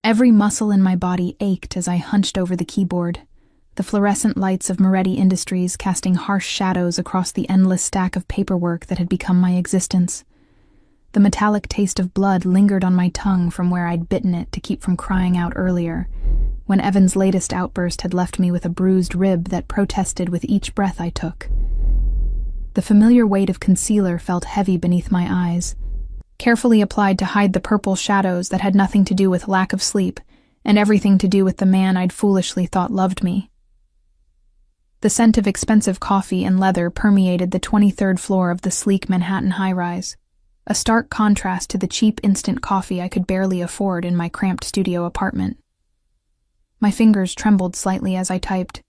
Every muscle in my body ached as I hunched over the keyboard, the fluorescent lights of Moretti Industries casting harsh shadows across the endless stack of paperwork that had become my existence. The metallic taste of blood lingered on my tongue from where I'd bitten it to keep from crying out earlier, when Evan's latest outburst had left me with a bruised rib that protested with each breath I took. The familiar weight of concealer felt heavy beneath my eyes, carefully applied to hide the purple shadows that had nothing to do with lack of sleep and everything to do with the man I'd foolishly thought loved me. The scent of expensive coffee and leather permeated the 23rd floor of the sleek Manhattan high-rise, a stark contrast to the cheap instant coffee I could barely afford in my cramped studio apartment. My fingers trembled slightly as I typed,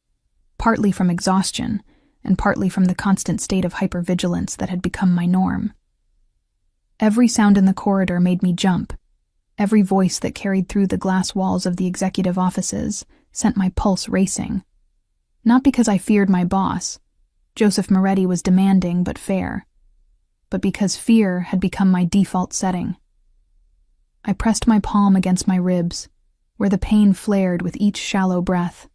partly from exhaustion and partly from the constant state of hypervigilance that had become my norm. Every sound in the corridor made me jump. Every voice that carried through the glass walls of the executive offices sent my pulse racing. Not because I feared my boss, Joseph Moretti was demanding but fair, but because fear had become my default setting. I pressed my palm against my ribs, where the pain flared with each shallow breath.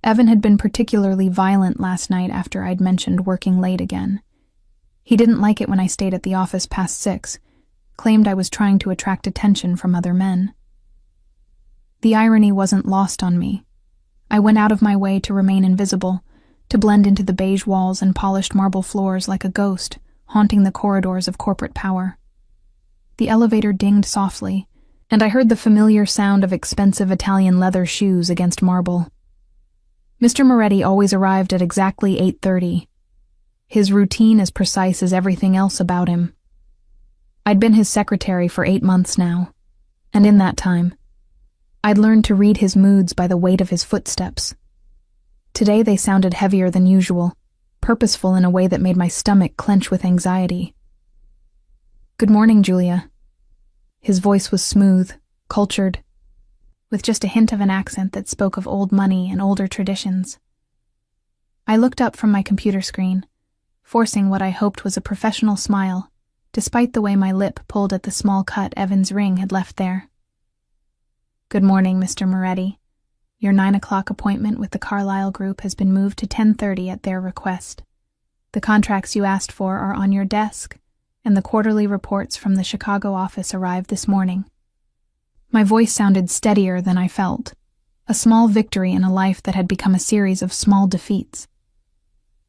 Evan had been particularly violent last night after I'd mentioned working late again. He didn't like it when I stayed at the office past 6, claimed I was trying to attract attention from other men. The irony wasn't lost on me. I went out of my way to remain invisible, to blend into the beige walls and polished marble floors like a ghost, haunting the corridors of corporate power. The elevator dinged softly, and I heard the familiar sound of expensive Italian leather shoes against marble. Mr. Moretti always arrived at exactly 8:30. His routine as precise as everything else about him. I'd been his secretary for 8 months now, and in that time, I'd learned to read his moods by the weight of his footsteps. Today they sounded heavier than usual, purposeful in a way that made my stomach clench with anxiety. "Good morning, Julia." His voice was smooth, cultured, with just a hint of an accent that spoke of old money and older traditions. I looked up from my computer screen, forcing what I hoped was a professional smile, despite the way my lip pulled at the small cut Evan's ring had left there. "Good morning, Mr. Moretti. Your 9 o'clock appointment with the Carlyle Group has been moved to 10:30 at their request. The contracts you asked for are on your desk, and the quarterly reports from the Chicago office arrived this morning." My voice sounded steadier than I felt, a small victory in a life that had become a series of small defeats.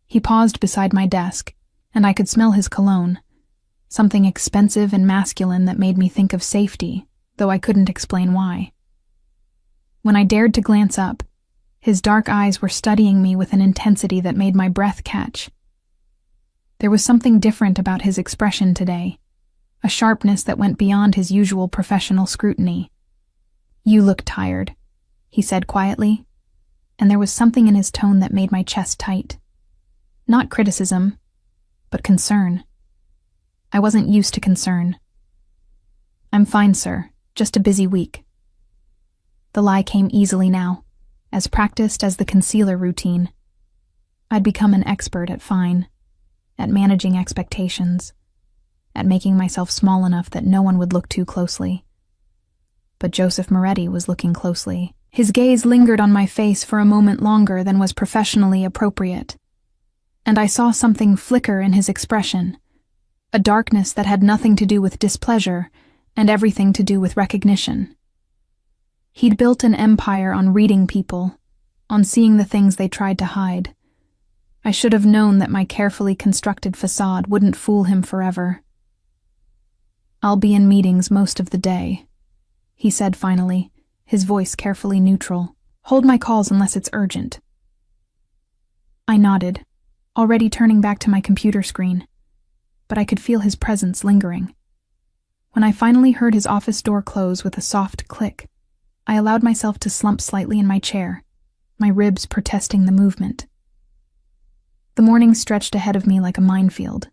He paused beside my desk, and I could smell his cologne, something expensive and masculine that made me think of safety, though I couldn't explain why. When I dared to glance up, his dark eyes were studying me with an intensity that made my breath catch. There was something different about his expression today, a sharpness that went beyond his usual professional scrutiny. "You look tired," he said quietly, and there was something in his tone that made my chest tight. Not criticism, but concern. I wasn't used to concern. "I'm fine, sir. Just a busy week." The lie came easily now, as practiced as the concealer routine. I'd become an expert at fine, at managing expectations, at making myself small enough that no one would look too closely. But Joseph Moretti was looking closely. His gaze lingered on my face for a moment longer than was professionally appropriate, and I saw something flicker in his expression, a darkness that had nothing to do with displeasure and everything to do with recognition. He'd built an empire on reading people, on seeing the things they tried to hide. I should have known that my carefully constructed facade wouldn't fool him forever. "I'll be in meetings most of the day," he said finally, his voice carefully neutral. "Hold my calls unless it's urgent." I nodded, already turning back to my computer screen, but I could feel his presence lingering. When I finally heard his office door close with a soft click, I allowed myself to slump slightly in my chair, my ribs protesting the movement. The morning stretched ahead of me like a minefield.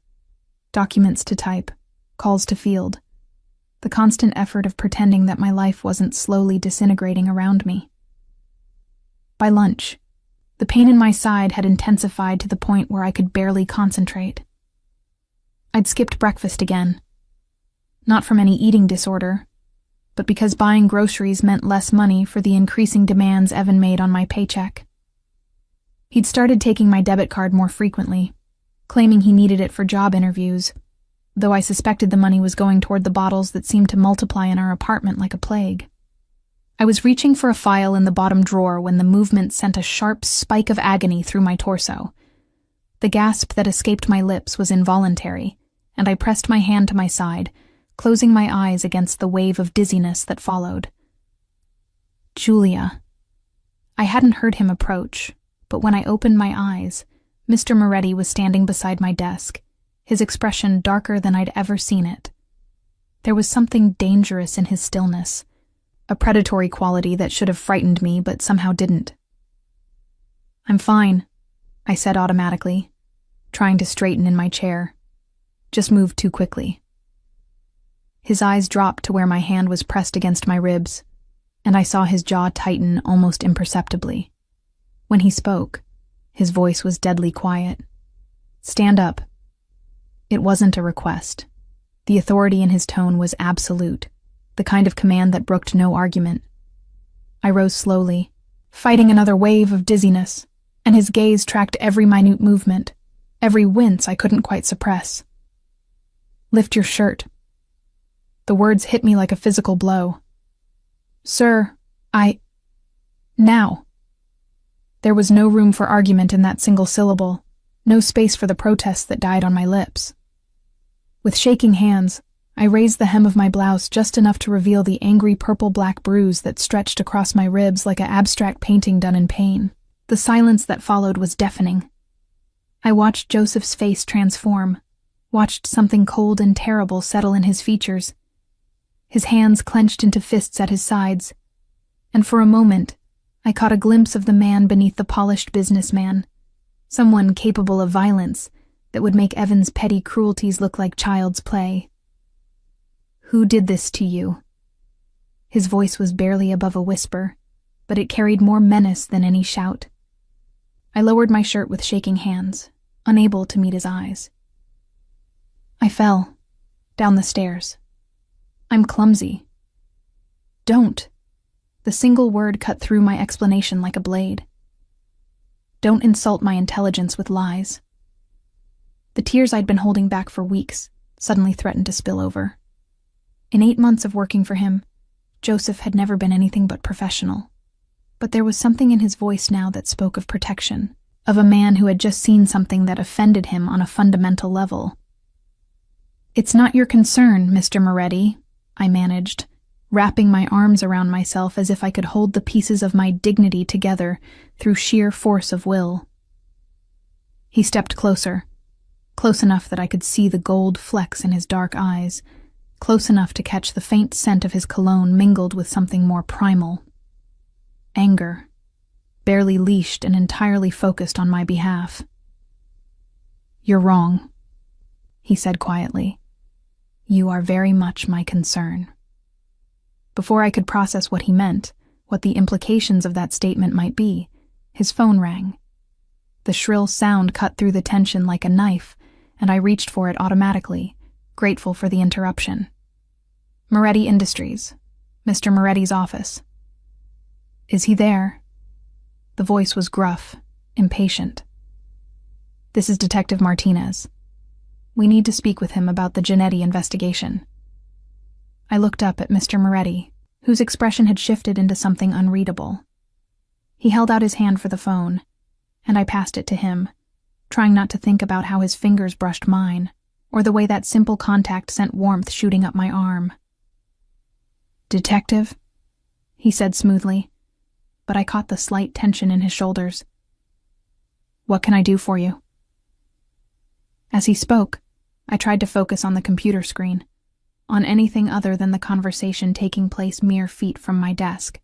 Documents to type, calls to field, the constant effort of pretending that my life wasn't slowly disintegrating around me. By lunch, the pain in my side had intensified to the point where I could barely concentrate. I'd skipped breakfast again. Not from any eating disorder, but because buying groceries meant less money for the increasing demands Evan made on my paycheck. He'd started taking my debit card more frequently, claiming he needed it for job interviews, though I suspected the money was going toward the bottles that seemed to multiply in our apartment like a plague. I was reaching for a file in the bottom drawer when the movement sent a sharp spike of agony through my torso. The gasp that escaped my lips was involuntary, and I pressed my hand to my side, closing my eyes against the wave of dizziness that followed. Julia. I hadn't heard him approach, but when I opened my eyes, Mr. Moretti was standing beside my desk, his expression darker than I'd ever seen it. There was something dangerous in his stillness, a predatory quality that should have frightened me but somehow didn't. "I'm fine," I said automatically, trying to straighten in my chair. Just moved too quickly. His eyes dropped to where my hand was pressed against my ribs, and I saw his jaw tighten almost imperceptibly. When he spoke, his voice was deadly quiet. "Stand up." It wasn't a request. The authority in his tone was absolute, the kind of command that brooked no argument. I rose slowly, fighting another wave of dizziness, and his gaze tracked every minute movement, every wince I couldn't quite suppress. "Lift your shirt." The words hit me like a physical blow. "Sir, Now." There was no room for argument in that single syllable, no space for the protest that died on my lips. With shaking hands, I raised the hem of my blouse just enough to reveal the angry purple-black bruise that stretched across my ribs like an abstract painting done in pain. The silence that followed was deafening. I watched Joseph's face transform, watched something cold and terrible settle in his features. His hands clenched into fists at his sides, and for a moment, I caught a glimpse of the man beneath the polished businessman, someone capable of violence that would make Evan's petty cruelties look like child's play. "Who did this to you?" His voice was barely above a whisper, but it carried more menace than any shout. I lowered my shirt with shaking hands, unable to meet his eyes. "I fell, down the stairs. I'm clumsy." "Don't." The single word cut through my explanation like a blade. "Don't insult my intelligence with lies." The tears I'd been holding back for weeks suddenly threatened to spill over. In 8 months of working for him, Joseph had never been anything but professional. But there was something in his voice now that spoke of protection, of a man who had just seen something that offended him on a fundamental level. "It's not your concern, Mr. Moretti," I managed, wrapping my arms around myself as if I could hold the pieces of my dignity together through sheer force of will. He stepped closer, close enough that I could see the gold flecks in his dark eyes, close enough to catch the faint scent of his cologne mingled with something more primal. Anger, barely leashed and entirely focused on my behalf. "You're wrong," he said quietly. "You are very much my concern." Before I could process what he meant, what the implications of that statement might be, his phone rang. The shrill sound cut through the tension like a knife, and I reached for it automatically, grateful for the interruption. "Moretti Industries, Mr. Moretti's office." "Is he there?" The voice was gruff, impatient. "This is Detective Martinez. We need to speak with him about the Giannetti investigation." I looked up at Mr. Moretti, whose expression had shifted into something unreadable. He held out his hand for the phone, and I passed it to him, trying not to think about how his fingers brushed mine, or the way that simple contact sent warmth shooting up my arm. "Detective?" he said smoothly, but I caught the slight tension in his shoulders. "What can I do for you?" As he spoke, I tried to focus on the computer screen, on anything other than the conversation taking place mere feet from my desk.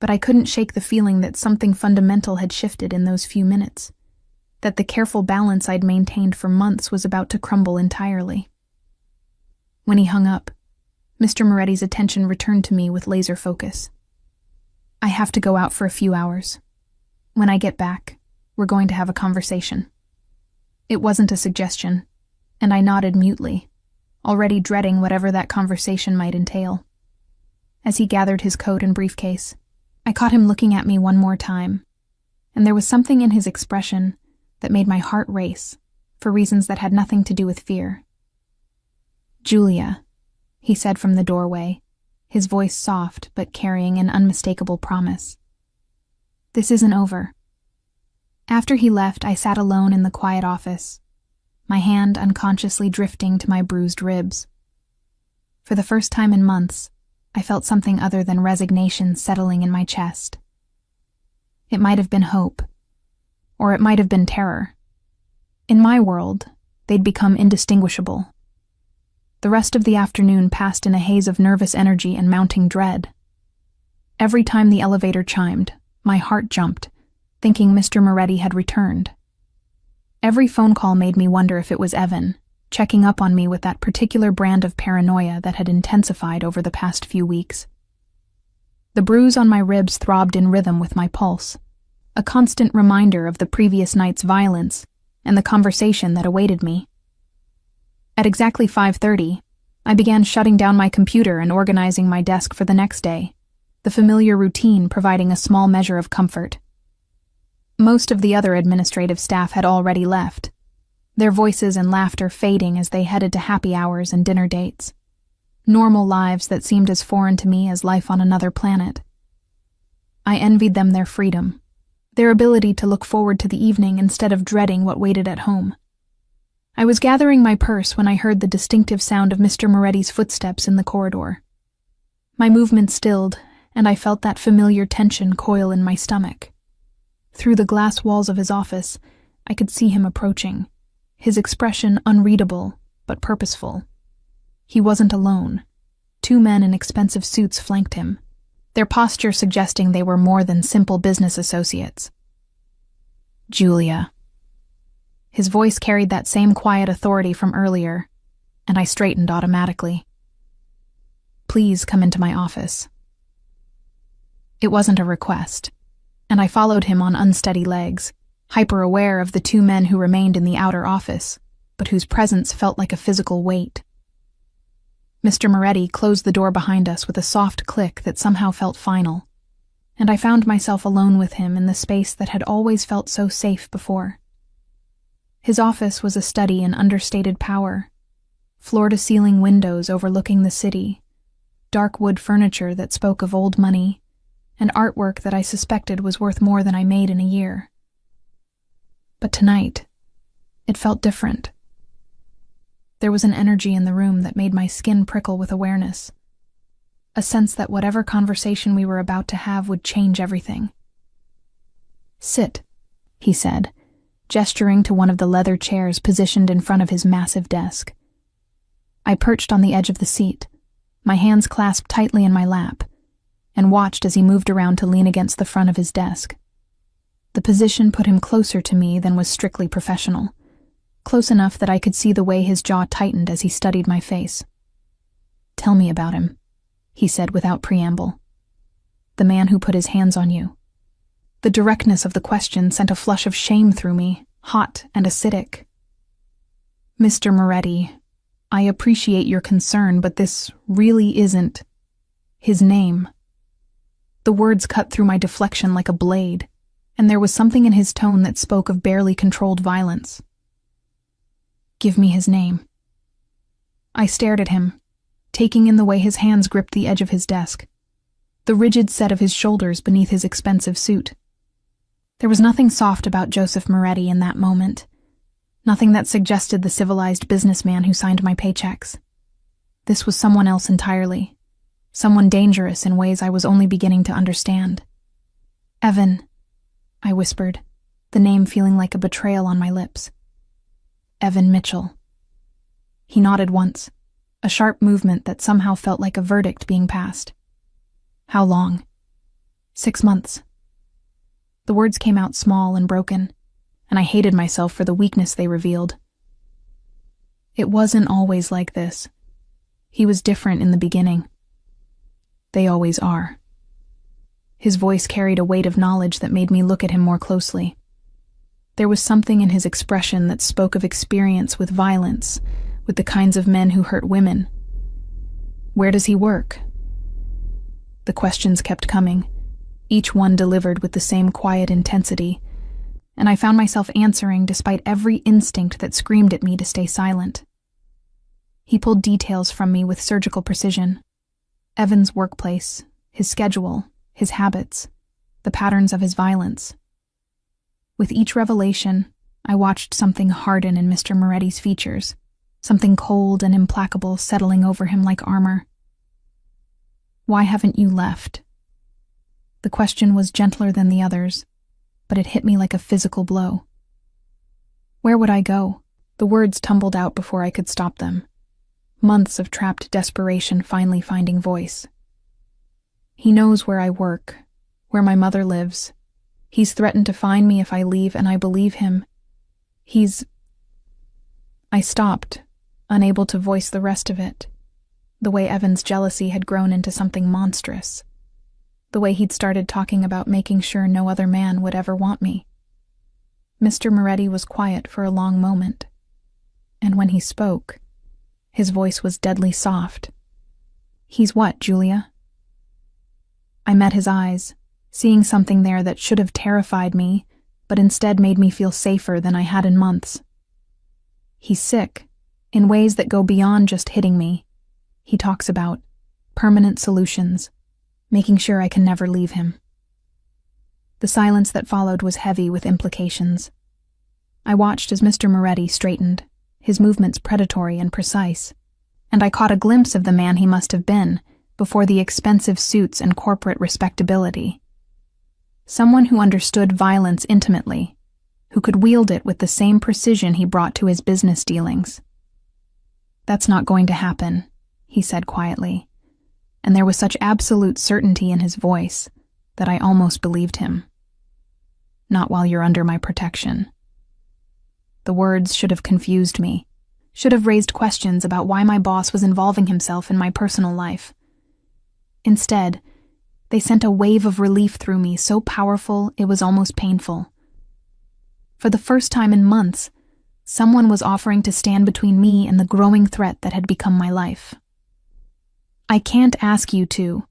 But I couldn't shake the feeling that something fundamental had shifted in those few minutes, that the careful balance I'd maintained for months was about to crumble entirely. When he hung up, Mr. Moretti's attention returned to me with laser focus. "I have to go out for a few hours. When I get back, we're going to have a conversation." It wasn't a suggestion, and I nodded mutely, already dreading whatever that conversation might entail. as he gathered his coat and briefcase. I caught him looking at me one more time, and there was something in his expression that made my heart race, for reasons that had nothing to do with fear. "Julia," he said from the doorway, his voice soft but carrying an unmistakable promise. "This isn't over." After he left, I sat alone in the quiet office, my hand unconsciously drifting to my bruised ribs. For the first time in months, I felt something other than resignation settling in my chest. It might have been hope, or it might have been terror. In my world, they'd become indistinguishable. The rest of the afternoon passed in a haze of nervous energy and mounting dread. Every time the elevator chimed, my heart jumped, thinking Mr. Moretti had returned. Every phone call made me wonder if it was Evan, checking up on me with that particular brand of paranoia that had intensified over the past few weeks. The bruise on my ribs throbbed in rhythm with my pulse, a constant reminder of the previous night's violence and the conversation that awaited me. At exactly 5:30, I began shutting down my computer and organizing my desk for the next day, the familiar routine providing a small measure of comfort. Most of the other administrative staff had already left, their voices and laughter fading as they headed to happy hours and dinner dates. Normal lives that seemed as foreign to me as life on another planet. I envied them their freedom, their ability to look forward to the evening instead of dreading what waited at home. I was gathering my purse when I heard the distinctive sound of Mr. Moretti's footsteps in the corridor. My movement stilled, and I felt that familiar tension coil in my stomach. Through the glass walls of his office, I could see him approaching, his expression unreadable but purposeful. He wasn't alone. 2 men in expensive suits flanked him, their posture suggesting they were more than simple business associates. "Julia." His voice carried that same quiet authority from earlier, and I straightened automatically. "Please come into my office." It wasn't a request, and I followed him on unsteady legs, hyper-aware of the 2 men who remained in the outer office, but whose presence felt like a physical weight. Mr. Moretti closed the door behind us with a soft click that somehow felt final, and I found myself alone with him in the space that had always felt so safe before. His office was a study in understated power, floor-to-ceiling windows overlooking the city, dark wood furniture that spoke of old money, and artwork that I suspected was worth more than I made in a year. But tonight, it felt different. There was an energy in the room that made my skin prickle with awareness, a sense that whatever conversation we were about to have would change everything. "Sit," he said, gesturing to one of the leather chairs positioned in front of his massive desk. I perched on the edge of the seat, my hands clasped tightly in my lap, and watched as he moved around to lean against the front of his desk. The position put him closer to me than was strictly professional, close enough that I could see the way his jaw tightened as he studied my face. "Tell me about him," he said without preamble. "The man who put his hands on you." The directness of the question sent a flush of shame through me, hot and acidic. "Mr. Moretti, I appreciate your concern, but this really isn't his name." The words cut through my deflection like a blade, and there was something in his tone that spoke of barely controlled violence. "Give me his name." I stared at him, taking in the way his hands gripped the edge of his desk, the rigid set of his shoulders beneath his expensive suit. There was nothing soft about Joseph Moretti in that moment, nothing that suggested the civilized businessman who signed my paychecks. This was someone else entirely, someone dangerous in ways I was only beginning to understand. "Evan," I whispered, the name feeling like a betrayal on my lips. "Evan Mitchell." He nodded once, a sharp movement that somehow felt like a verdict being passed. "How long?" 6 months. The words came out small and broken, and I hated myself for the weakness they revealed. It wasn't always like this. He was different in the beginning. They always are. His voice carried a weight of knowledge that made me look at him more closely. There was something in his expression that spoke of experience with violence, with the kinds of men who hurt women. "Where does he work?" The questions kept coming, each one delivered with the same quiet intensity, and I found myself answering despite every instinct that screamed at me to stay silent. He pulled details from me with surgical precision. Evan's workplace, his schedule, his habits, the patterns of his violence. With each revelation, I watched something harden in Mr. Moretti's features, something cold and implacable settling over him like armor. "Why haven't you left?" The question was gentler than the others, but it hit me like a physical blow. Where would I go? The words tumbled out before I could stop them. Months of trapped desperation finally finding voice. "He knows where I work, where my mother lives. He's threatened to find me if I leave, and I believe him. I stopped, unable to voice the rest of it. The way Evan's jealousy had grown into something monstrous. The way he'd started talking about making sure no other man would ever want me. Mr. Moretti was quiet for a long moment, and when he spoke, his voice was deadly soft. "He's what, Julia?" I met his eyes, seeing something there that should have terrified me, but instead made me feel safer than I had in months. "He's sick, in ways that go beyond just hitting me. He talks about permanent solutions, making sure I can never leave him." The silence that followed was heavy with implications. I watched as Mr. Moretti straightened, his movements predatory and precise, and I caught a glimpse of the man he must have been before the expensive suits and corporate respectability. Someone who understood violence intimately, who could wield it with the same precision he brought to his business dealings. "That's not going to happen," he said quietly, and there was such absolute certainty in his voice that I almost believed him. "Not while you're under my protection." The words should have confused me, should have raised questions about why my boss was involving himself in my personal life. Instead, they sent a wave of relief through me so powerful it was almost painful. For the first time in months, someone was offering to stand between me and the growing threat that had become my life. "I can't ask you to."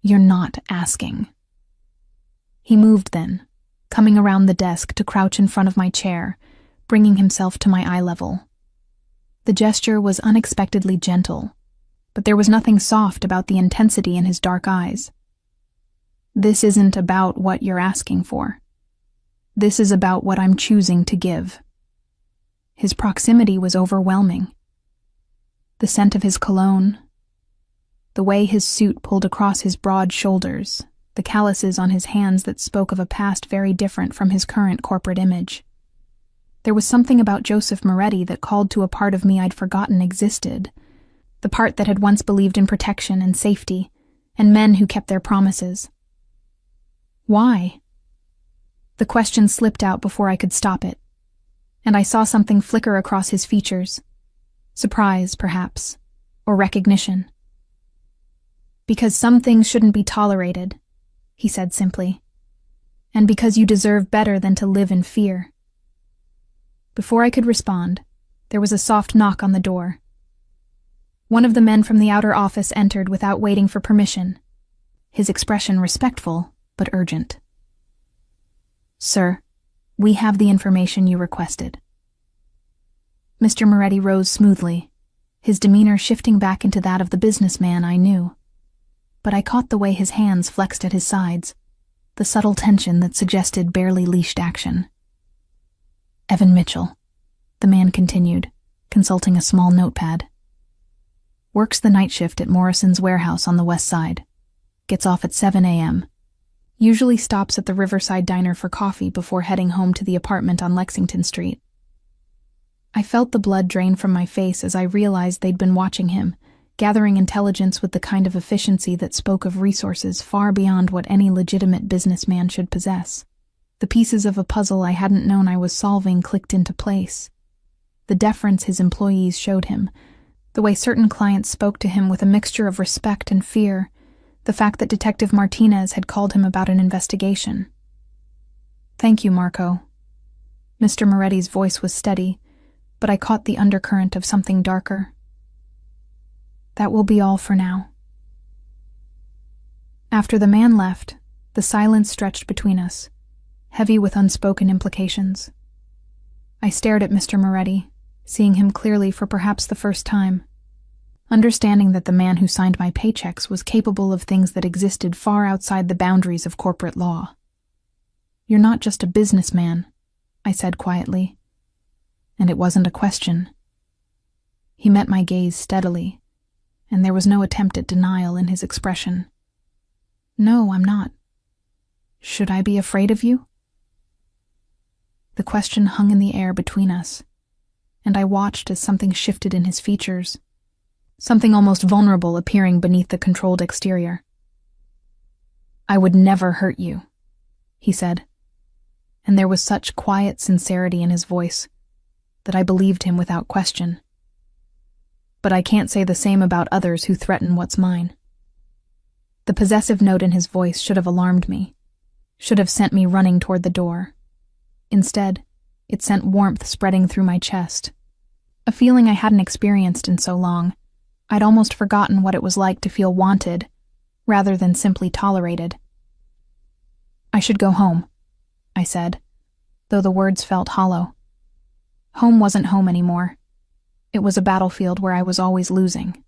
"You're not asking." He moved then, coming around the desk to crouch in front of my chair, bringing himself to my eye level. The gesture was unexpectedly gentle, but there was nothing soft about the intensity in his dark eyes. "This isn't about what you're asking for. This is about what I'm choosing to give." His proximity was overwhelming. The scent of his cologne, the way his suit pulled across his broad shoulders, the calluses on his hands that spoke of a past very different from his current corporate image. There was something about Joseph Moretti that called to a part of me I'd forgotten existed, the part that had once believed in protection and safety, and men who kept their promises. "Why?" The question slipped out before I could stop it, and I saw something flicker across his features. Surprise, perhaps, or recognition. "Because some things shouldn't be tolerated," he said simply, "and because you deserve better than to live in fear." Before I could respond, there was a soft knock on the door. One of the men from the outer office entered without waiting for permission, his expression respectful but urgent. "Sir, we have the information you requested." Mr. Moretti rose smoothly, his demeanor shifting back into that of the businessman I knew. But I caught the way his hands flexed at his sides, the subtle tension that suggested barely leashed action. "Evan Mitchell," the man continued, consulting a small notepad. "Works the night shift at Morrison's warehouse on the west side. Gets off at 7 a.m. Usually stops at the Riverside Diner for coffee before heading home to the apartment on Lexington Street." I felt the blood drain from my face as I realized they'd been watching him, gathering intelligence with the kind of efficiency that spoke of resources far beyond what any legitimate businessman should possess. The pieces of a puzzle I hadn't known I was solving clicked into place. The deference his employees showed him, the way certain clients spoke to him with a mixture of respect and fear, the fact that Detective Martinez had called him about an investigation. "Thank you, Marco." Mr. Moretti's voice was steady, but I caught the undercurrent of something darker. "That will be all for now." After the man left, the silence stretched between us, heavy with unspoken implications. I stared at Mr. Moretti, seeing him clearly for perhaps the first time, understanding that the man who signed my paychecks was capable of things that existed far outside the boundaries of corporate law. "You're not just a businessman," I said quietly, and it wasn't a question. He met my gaze steadily, and there was no attempt at denial in his expression. "No, I'm not. Should I be afraid of you?" The question hung in the air between us, and I watched as something shifted in his features, something almost vulnerable appearing beneath the controlled exterior. "I would never hurt you," he said, and there was such quiet sincerity in his voice that I believed him without question. But I can't say the same about others who threaten what's mine. The possessive note in his voice should have alarmed me, should have sent me running toward the door. Instead, it sent warmth spreading through my chest, a feeling I hadn't experienced in so long. I'd almost forgotten what it was like to feel wanted, rather than simply tolerated. "I should go home," I said, though the words felt hollow. Home wasn't home anymore. It was a battlefield where I was always losing.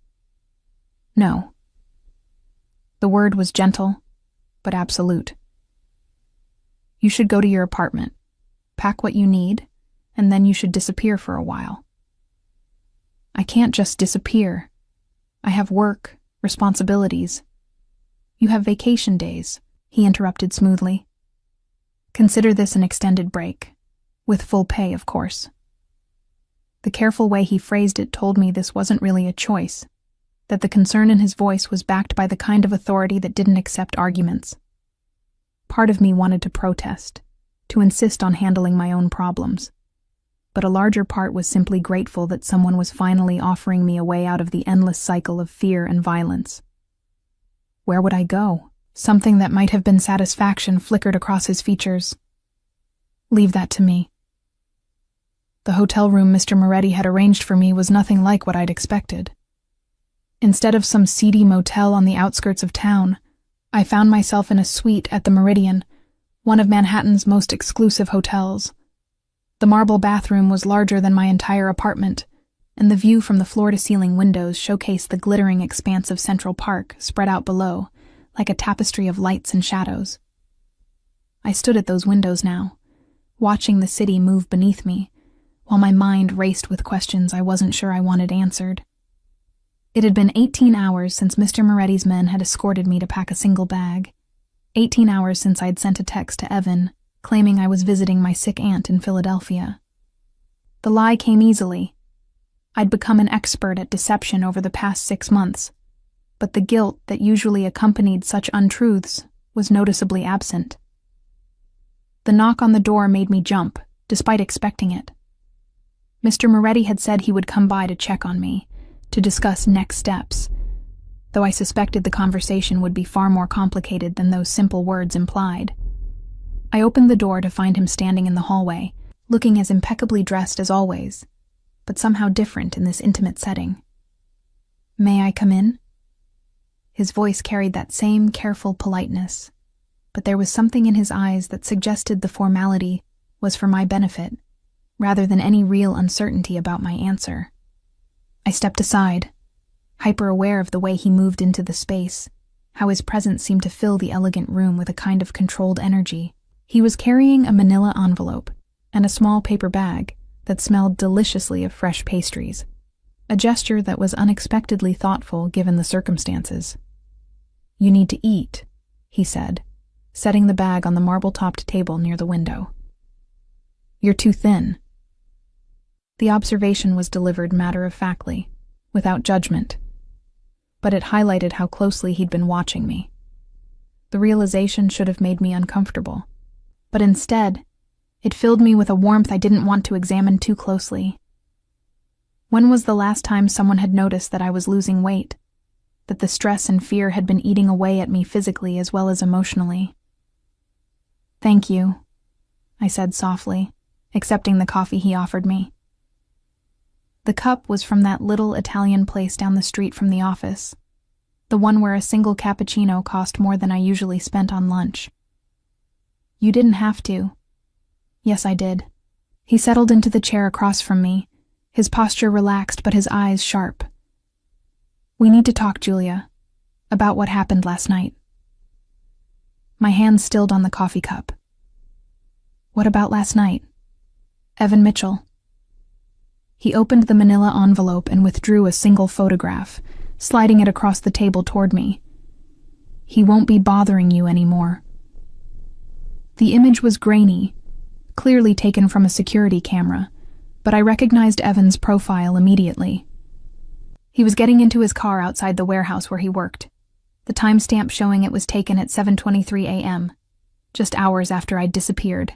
"No." The word was gentle, but absolute. "You should go to your apartment, pack what you need, and then you should disappear for a while." "I can't just disappear. I have work, responsibilities." "You have vacation days," he interrupted smoothly. "Consider this an extended break, with full pay, of course." The careful way he phrased it told me this wasn't really a choice, that the concern in his voice was backed by the kind of authority that didn't accept arguments. Part of me wanted to protest, to insist on handling my own problems, but a larger part was simply grateful that someone was finally offering me a way out of the endless cycle of fear and violence. Where would I go? Something that might have been satisfaction flickered across his features. "Leave that to me." The hotel room Mr. Moretti had arranged for me was nothing like what I'd expected. Instead of some seedy motel on the outskirts of town, I found myself in a suite at the Meridian, one of Manhattan's most exclusive hotels. The marble bathroom was larger than my entire apartment, and the view from the floor-to-ceiling windows showcased the glittering expanse of Central Park spread out below, like a tapestry of lights and shadows. I stood at those windows now, watching the city move beneath me, while my mind raced with questions I wasn't sure I wanted answered. It had been 18 hours since Mr. Moretti's men had escorted me to pack a single bag. 18 hours since I'd sent a text to Evan, claiming I was visiting my sick aunt in Philadelphia. The lie came easily. I'd become an expert at deception over the past 6 months, but the guilt that usually accompanied such untruths was noticeably absent. The knock on the door made me jump, despite expecting it. Mr. Moretti had said he would come by to check on me, to discuss next steps, though I suspected the conversation would be far more complicated than those simple words implied. I opened the door to find him standing in the hallway, looking as impeccably dressed as always, but somehow different in this intimate setting. "May I come in?" His voice carried that same careful politeness, but there was something in his eyes that suggested the formality was for my benefit, rather than any real uncertainty about my answer. I stepped aside, hyper-aware of the way he moved into the space, how his presence seemed to fill the elegant room with a kind of controlled energy. He was carrying a manila envelope and a small paper bag that smelled deliciously of fresh pastries, a gesture that was unexpectedly thoughtful given the circumstances. "You need to eat," he said, setting the bag on the marble-topped table near the window. "You're too thin." The observation was delivered matter-of-factly, without judgment, but it highlighted how closely he'd been watching me. The realization should have made me uncomfortable, but instead, it filled me with a warmth I didn't want to examine too closely. When was the last time someone had noticed that I was losing weight, that the stress and fear had been eating away at me physically as well as emotionally? "Thank you," I said softly, accepting the coffee he offered me. The cup was from that little Italian place down the street from the office, The one where a single cappuccino cost more than I usually spent on lunch. You didn't have to. Yes, I did. He settled into the chair across from me, his posture relaxed but his eyes sharp. We need to talk, Julia, about what happened last night. My hand stilled on the coffee cup. What about last night? Evan Mitchell. He opened the manila envelope and withdrew a single photograph, sliding it across the table toward me. He won't be bothering you anymore. The image was grainy, clearly taken from a security camera, but I recognized Evan's profile immediately. He was getting into his car outside the warehouse where he worked, the timestamp showing it was taken at 7:23 a.m., just hours after I'd disappeared.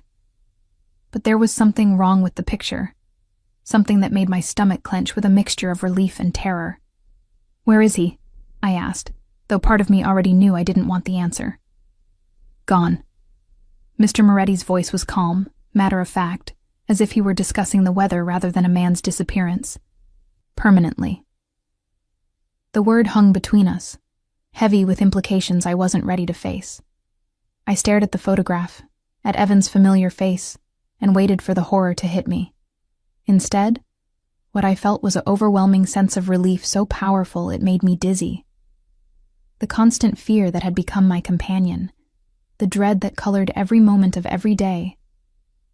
But there was something wrong with the picture, something that made my stomach clench with a mixture of relief and terror. Where is he? I asked, though part of me already knew I didn't want the answer. Gone. Mr. Moretti's voice was calm, matter-of-fact, as if he were discussing the weather rather than a man's disappearance. Permanently. The word hung between us, heavy with implications I wasn't ready to face. I stared at the photograph, at Evan's familiar face, and waited for the horror to hit me. Instead, what I felt was an overwhelming sense of relief so powerful it made me dizzy. The constant fear that had become my companion, the dread that colored every moment of every day,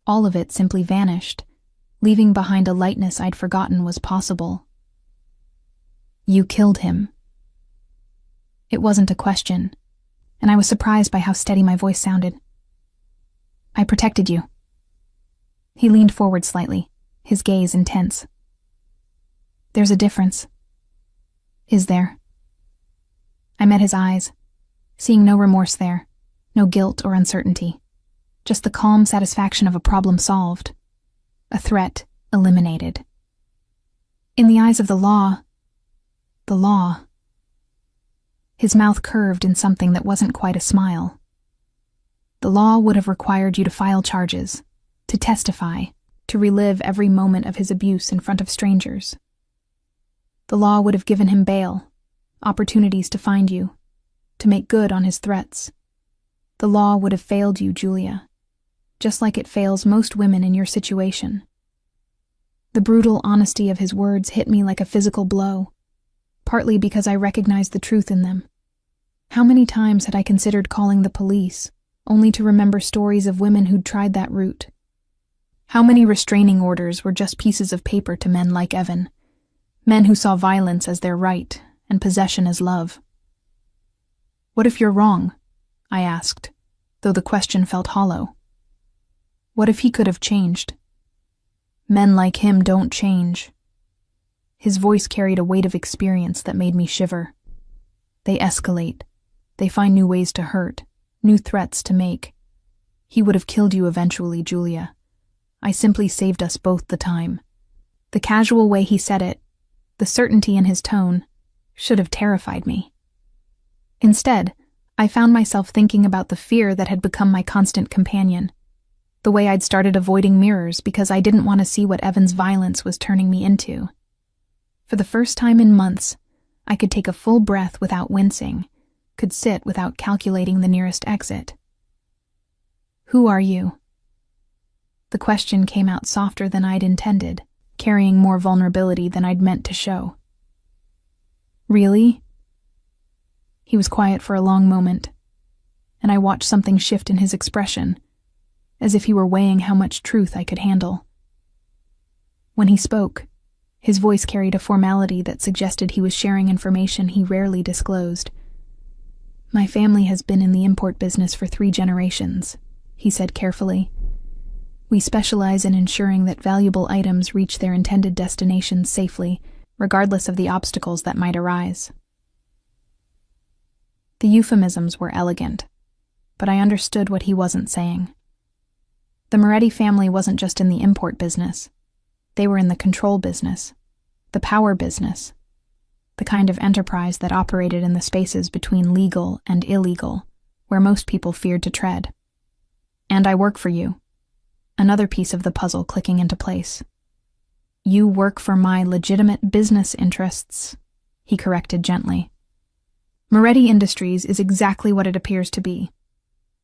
all of it simply vanished, leaving behind a lightness I'd forgotten was possible. You killed him. It wasn't a question, and I was surprised by how steady my voice sounded. I protected you. He leaned forward slightly, his gaze intense. There's a difference. Is there? I met his eyes, seeing no remorse there, no guilt or uncertainty, just the calm satisfaction of a problem solved, a threat eliminated. In the eyes of the law. His mouth curved in something that wasn't quite a smile. The law would have required you to file charges, to testify, to relive every moment of his abuse in front of strangers. The law would have given him bail, opportunities to find you, to make good on his threats. The law would have failed you, Julia, just like it fails most women in your situation. The brutal honesty of his words hit me like a physical blow, partly because I recognized the truth in them. How many times had I considered calling the police, only to remember stories of women who'd tried that route? How many restraining orders were just pieces of paper to men like Evan, men who saw violence as their right and possession as love? What if you're wrong? I asked, though the question felt hollow. What if he could have changed? Men like him don't change. His voice carried a weight of experience that made me shiver. They escalate. They find new ways to hurt, new threats to make. He would have killed you eventually, Julia. I simply saved us both the time. The casual way he said it, the certainty in his tone, should have terrified me. Instead, I found myself thinking about the fear that had become my constant companion, the way I'd started avoiding mirrors because I didn't want to see what Evan's violence was turning me into. For the first time in months, I could take a full breath without wincing, could sit without calculating the nearest exit. Who are you? The question came out softer than I'd intended, carrying more vulnerability than I'd meant to show. Really? He was quiet for a long moment, and I watched something shift in his expression, as if he were weighing how much truth I could handle. When he spoke, his voice carried a formality that suggested he was sharing information he rarely disclosed. My family has been in the import business for 3 generations, he said carefully. We specialize in ensuring that valuable items reach their intended destinations safely, regardless of the obstacles that might arise. The euphemisms were elegant, but I understood what he wasn't saying. The Moretti family wasn't just in the import business. They were in the control business, the power business, the kind of enterprise that operated in the spaces between legal and illegal, where most people feared to tread. And I work for you. Another piece of the puzzle clicking into place. You work for my legitimate business interests, he corrected gently. Moretti Industries is exactly what it appears to be.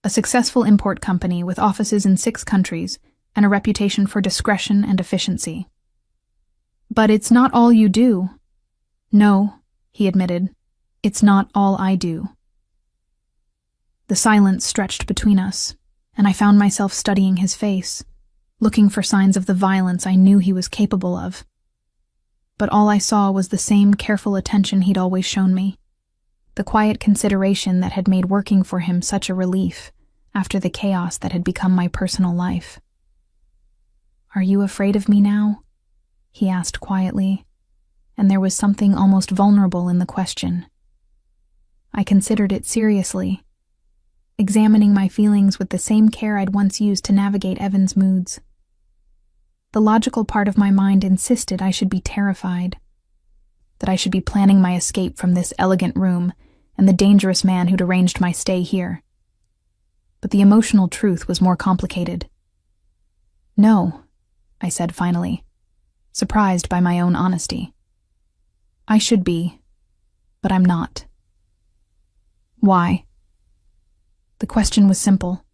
A successful import company with offices in 6 countries and a reputation for discretion and efficiency. But it's not all you do. No, he admitted. It's not all I do. The silence stretched between us, and I found myself studying his face, looking for signs of the violence I knew he was capable of. But all I saw was the same careful attention he'd always shown me, the quiet consideration that had made working for him such a relief after the chaos that had become my personal life. "Are you afraid of me now?" he asked quietly, and there was something almost vulnerable in the question. I considered it seriously, examining my feelings with the same care I'd once used to navigate Evan's moods. The logical part of my mind insisted I should be terrified, that I should be planning my escape from this elegant room and the dangerous man who'd arranged my stay here. But the emotional truth was more complicated. "No," I said finally, surprised by my own honesty. "I should be, but I'm not." "Why?" The question was simple,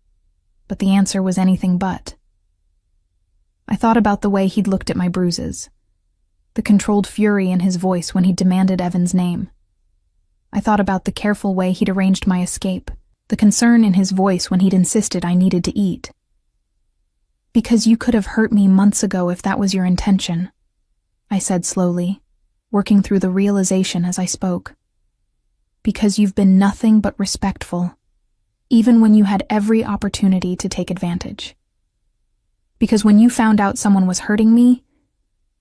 but the answer was anything but. I thought about the way he'd looked at my bruises, the controlled fury in his voice when he demanded Evan's name. I thought about the careful way he'd arranged my escape, the concern in his voice when he'd insisted I needed to eat. "Because you could have hurt me months ago if that was your intention," I said slowly, working through the realization as I spoke. "Because you've been nothing but respectful, even when you had every opportunity to take advantage. Because when you found out someone was hurting me,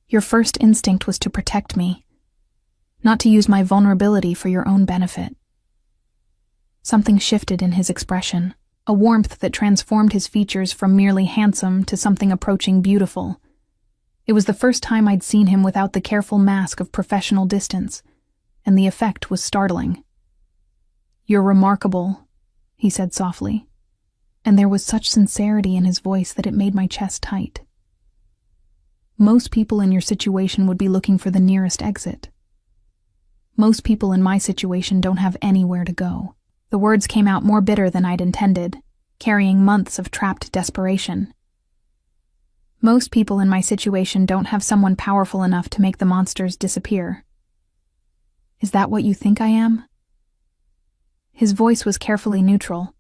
your first instinct was to protect me, not to use my vulnerability for your own benefit." Something shifted in his expression, a warmth that transformed his features from merely handsome to something approaching beautiful. It was the first time I'd seen him without the careful mask of professional distance, and the effect was startling. "You're remarkable," he said softly, and there was such sincerity in his voice that it made my chest tight. "Most people in your situation would be looking for the nearest exit. Most people in my situation don't have anywhere to go." The words came out more bitter than I'd intended, carrying months of trapped desperation. "Most people in my situation don't have someone powerful enough to make the monsters disappear." "Is that what you think I am?" His voice was carefully neutral,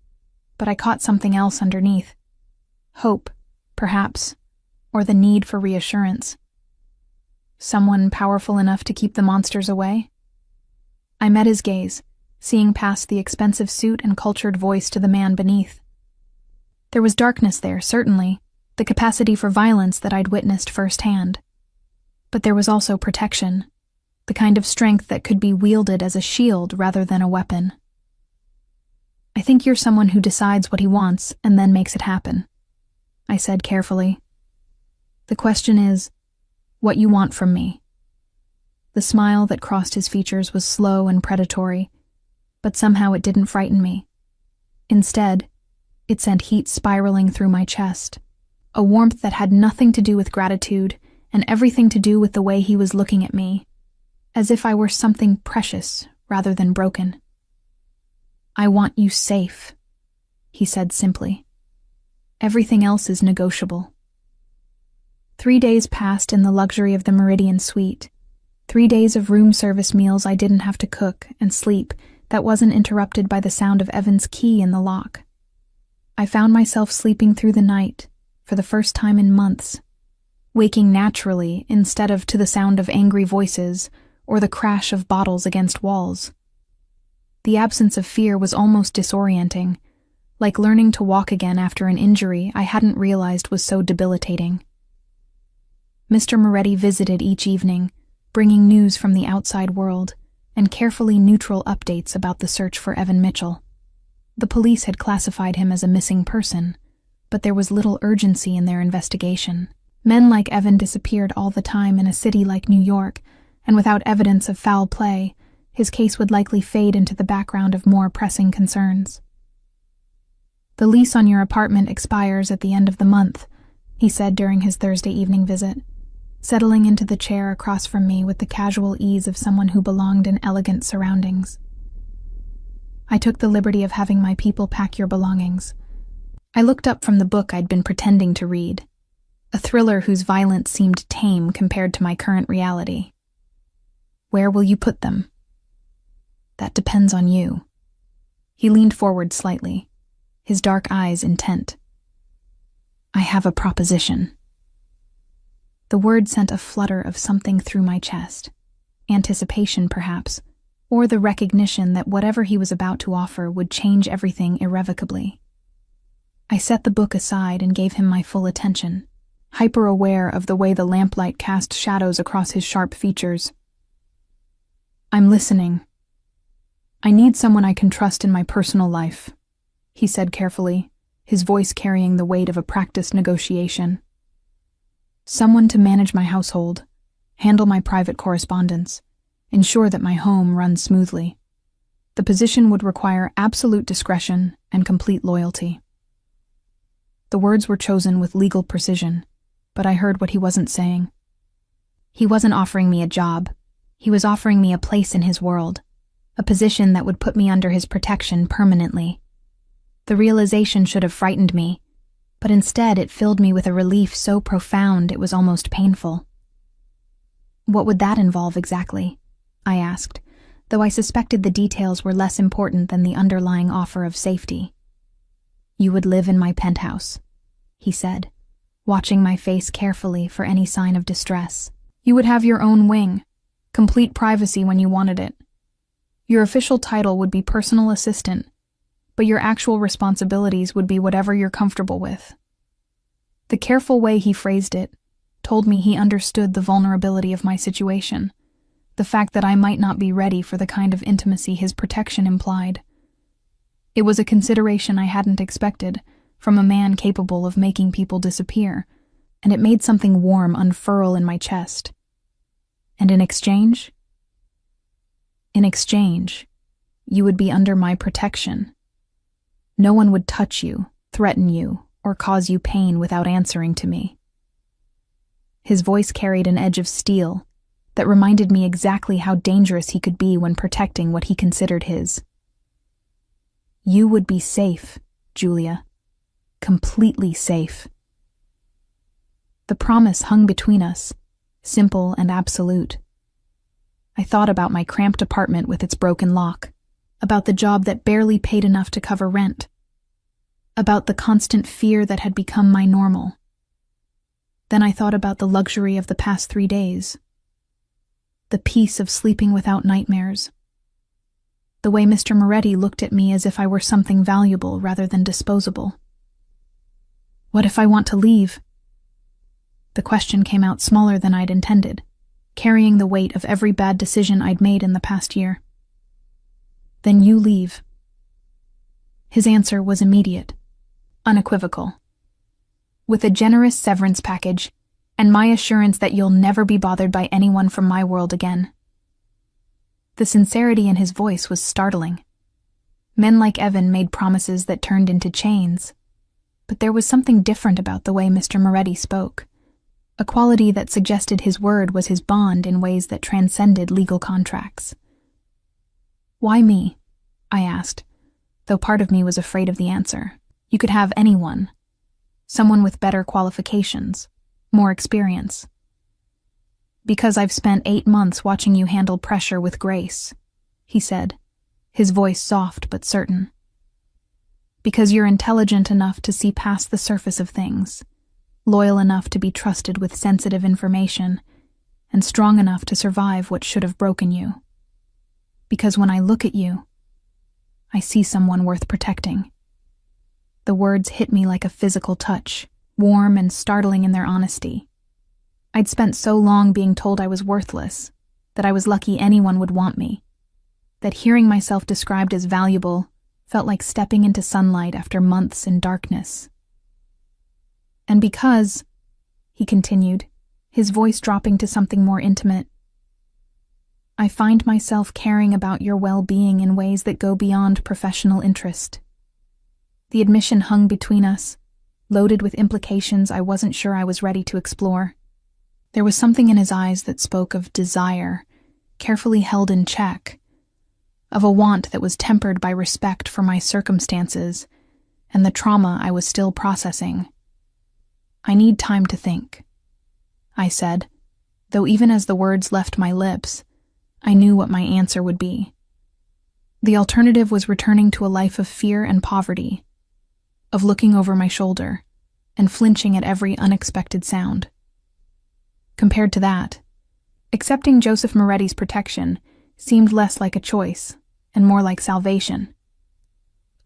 but I caught something else underneath. Hope, perhaps, or the need for reassurance. Someone powerful enough to keep the monsters away? I met his gaze, seeing past the expensive suit and cultured voice to the man beneath. There was darkness there, certainly, the capacity for violence that I'd witnessed firsthand. But there was also protection, the kind of strength that could be wielded as a shield rather than a weapon. "I think you're someone who decides what he wants and then makes it happen," I said carefully. "The question is, what you want from me." The smile that crossed his features was slow and predatory, but somehow it didn't frighten me. Instead, it sent heat spiraling through my chest, a warmth that had nothing to do with gratitude and everything to do with the way he was looking at me, as if I were something precious rather than broken. "I want you safe," he said simply. "Everything else is negotiable." 3 days passed in the luxury of the Meridian suite, 3 days of room service meals I didn't have to cook and sleep that wasn't interrupted by the sound of Evan's key in the lock. I found myself sleeping through the night, for the first time in months, waking naturally instead of to the sound of angry voices or the crash of bottles against walls. The absence of fear was almost disorienting, like learning to walk again after an injury I hadn't realized was so debilitating. Mr. Moretti visited each evening, bringing news from the outside world and carefully neutral updates about the search for Evan Mitchell. The police had classified him as a missing person, but there was little urgency in their investigation. Men like Evan disappeared all the time in a city like New York, and without evidence of foul play, his case would likely fade into the background of more pressing concerns. "The lease on your apartment expires at the end of the month," he said during his Thursday evening visit, settling into the chair across from me with the casual ease of someone who belonged in elegant surroundings. I took the liberty of having my people pack your belongings. I looked up from the book I'd been pretending to read, a thriller whose violence seemed tame compared to my current reality. Where will you put them? That depends on you. He leaned forward slightly, his dark eyes intent. I have a proposition. The word sent a flutter of something through my chest. Anticipation, perhaps, or the recognition that whatever he was about to offer would change everything irrevocably. I set the book aside and gave him my full attention, hyper-aware of the way the lamplight cast shadows across his sharp features. I'm listening. I need someone I can trust in my personal life, he said carefully, his voice carrying the weight of a practiced negotiation. Someone to manage my household, handle my private correspondence, ensure that my home runs smoothly. The position would require absolute discretion and complete loyalty. The words were chosen with legal precision, but I heard what he wasn't saying. He wasn't offering me a job. He was offering me a place in his world, a position that would put me under his protection permanently. The realization should have frightened me, but instead it filled me with a relief so profound it was almost painful. What would that involve exactly? I asked, though I suspected the details were less important than the underlying offer of safety. You would live in my penthouse, he said, watching my face carefully for any sign of distress. You would have your own wing, complete privacy when you wanted it. Your official title would be personal assistant, but your actual responsibilities would be whatever you're comfortable with. The careful way he phrased it told me he understood the vulnerability of my situation, the fact that I might not be ready for the kind of intimacy his protection implied. It was a consideration I hadn't expected from a man capable of making people disappear, and it made something warm unfurl in my chest. And in exchange? In exchange, you would be under my protection. No one would touch you, threaten you, or cause you pain without answering to me. His voice carried an edge of steel that reminded me exactly how dangerous he could be when protecting what he considered his. You would be safe, Julia. Completely safe. The promise hung between us, simple and absolute. I thought about my cramped apartment with its broken lock, about the job that barely paid enough to cover rent, about the constant fear that had become my normal. Then I thought about the luxury of the past 3 days, the peace of sleeping without nightmares, the way Mr. Moretti looked at me as if I were something valuable rather than disposable. What if I want to leave? The question came out smaller than I'd intended, carrying the weight of every bad decision I'd made in the past year. Then you leave. His answer was immediate, unequivocal. With a generous severance package and my assurance that you'll never be bothered by anyone from my world again. The sincerity in his voice was startling. Men like Evan made promises that turned into chains, but there was something different about the way Mr. Moretti spoke, a quality that suggested his word was his bond in ways that transcended legal contracts. Why me? I asked, though part of me was afraid of the answer. You could have anyone. Someone with better qualifications, more experience. Because I've spent 8 months watching you handle pressure with grace, he said, his voice soft but certain. Because you're intelligent enough to see past the surface of things, loyal enough to be trusted with sensitive information, and strong enough to survive what should have broken you. Because when I look at you, I see someone worth protecting. The words hit me like a physical touch, warm and startling in their honesty. I'd spent so long being told I was worthless, that I was lucky anyone would want me, that hearing myself described as valuable felt like stepping into sunlight after months in darkness. And because, he continued, his voice dropping to something more intimate, I find myself caring about your well-being in ways that go beyond professional interest. The admission hung between us, loaded with implications I wasn't sure I was ready to explore. There was something in his eyes that spoke of desire, carefully held in check, of a want that was tempered by respect for my circumstances and the trauma I was still processing. "I need time to think," I said, though even as the words left my lips, I knew what my answer would be. The alternative was returning to a life of fear and poverty, of looking over my shoulder and flinching at every unexpected sound. Compared to that, accepting Joseph Moretti's protection seemed less like a choice and more like salvation.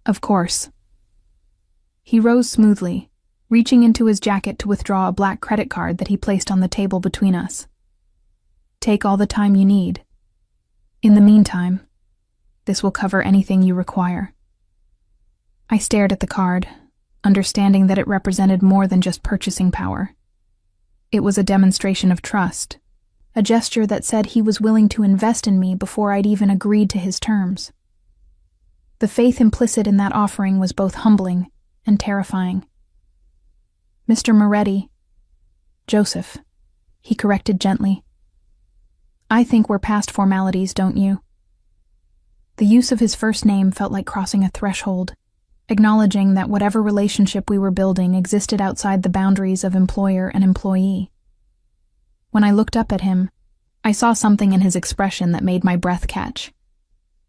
"Of course." He rose smoothly, reaching into his jacket to withdraw a black credit card that he placed on the table between us. "Take all the time you need. In the meantime, this will cover anything you require." I stared at the card, understanding that it represented more than just purchasing power. It was a demonstration of trust, a gesture that said he was willing to invest in me before I'd even agreed to his terms. The faith implicit in that offering was both humbling and terrifying. "Mr. Moretti." "Joseph," he corrected gently. "I think we're past formalities, don't you?" The use of his first name felt like crossing a threshold, acknowledging that whatever relationship we were building existed outside the boundaries of employer and employee. When I looked up at him, I saw something in his expression that made my breath catch.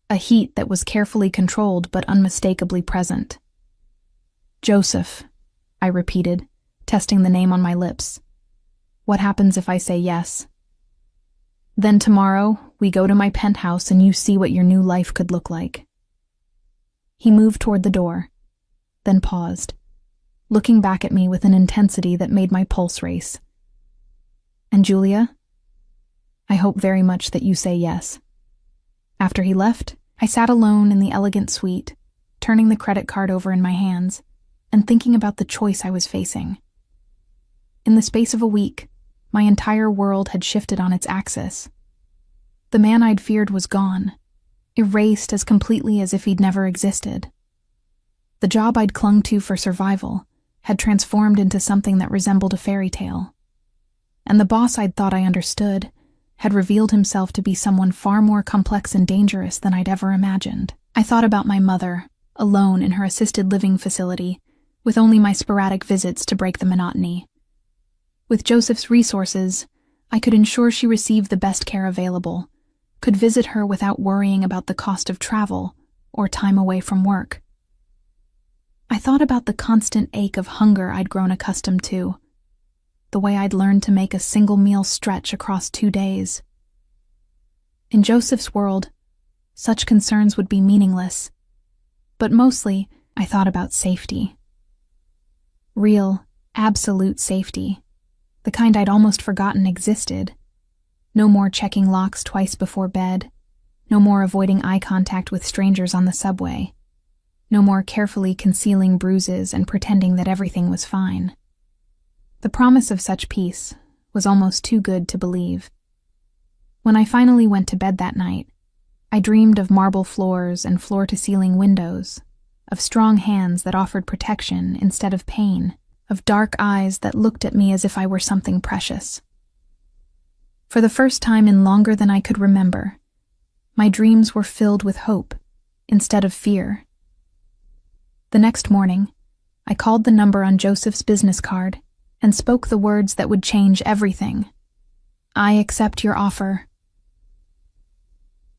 A heat that was carefully controlled but unmistakably present. "Joseph," I repeated, testing the name on my lips. "What happens if I say yes?" "Then tomorrow, we go to my penthouse and you see what your new life could look like." He moved toward the door, then paused, looking back at me with an intensity that made my pulse race. "And Julia? I hope very much that you say yes." After he left, I sat alone in the elegant suite, turning the credit card over in my hands and thinking about the choice I was facing. In the space of a week, my entire world had shifted on its axis. The man I'd feared was gone, erased as completely as if he'd never existed. The job I'd clung to for survival had transformed into something that resembled a fairy tale. And the boss I'd thought I understood had revealed himself to be someone far more complex and dangerous than I'd ever imagined. I thought about my mother, alone in her assisted living facility, with only my sporadic visits to break the monotony. With Joseph's resources, I could ensure she received the best care available, could visit her without worrying about the cost of travel or time away from work. I thought about the constant ache of hunger I'd grown accustomed to, the way I'd learned to make a single meal stretch across 2 days. In Joseph's world, such concerns would be meaningless, but mostly I thought about safety. Real, absolute safety, the kind I'd almost forgotten existed. No more checking locks twice before bed, no more avoiding eye contact with strangers on the subway, no more carefully concealing bruises and pretending that everything was fine. The promise of such peace was almost too good to believe. When I finally went to bed that night, I dreamed of marble floors and floor-to-ceiling windows, of strong hands that offered protection instead of pain, of dark eyes that looked at me as if I were something precious. For the first time in longer than I could remember, my dreams were filled with hope instead of fear. The next morning, I called the number on Joseph's business card and spoke the words that would change everything. "I accept your offer."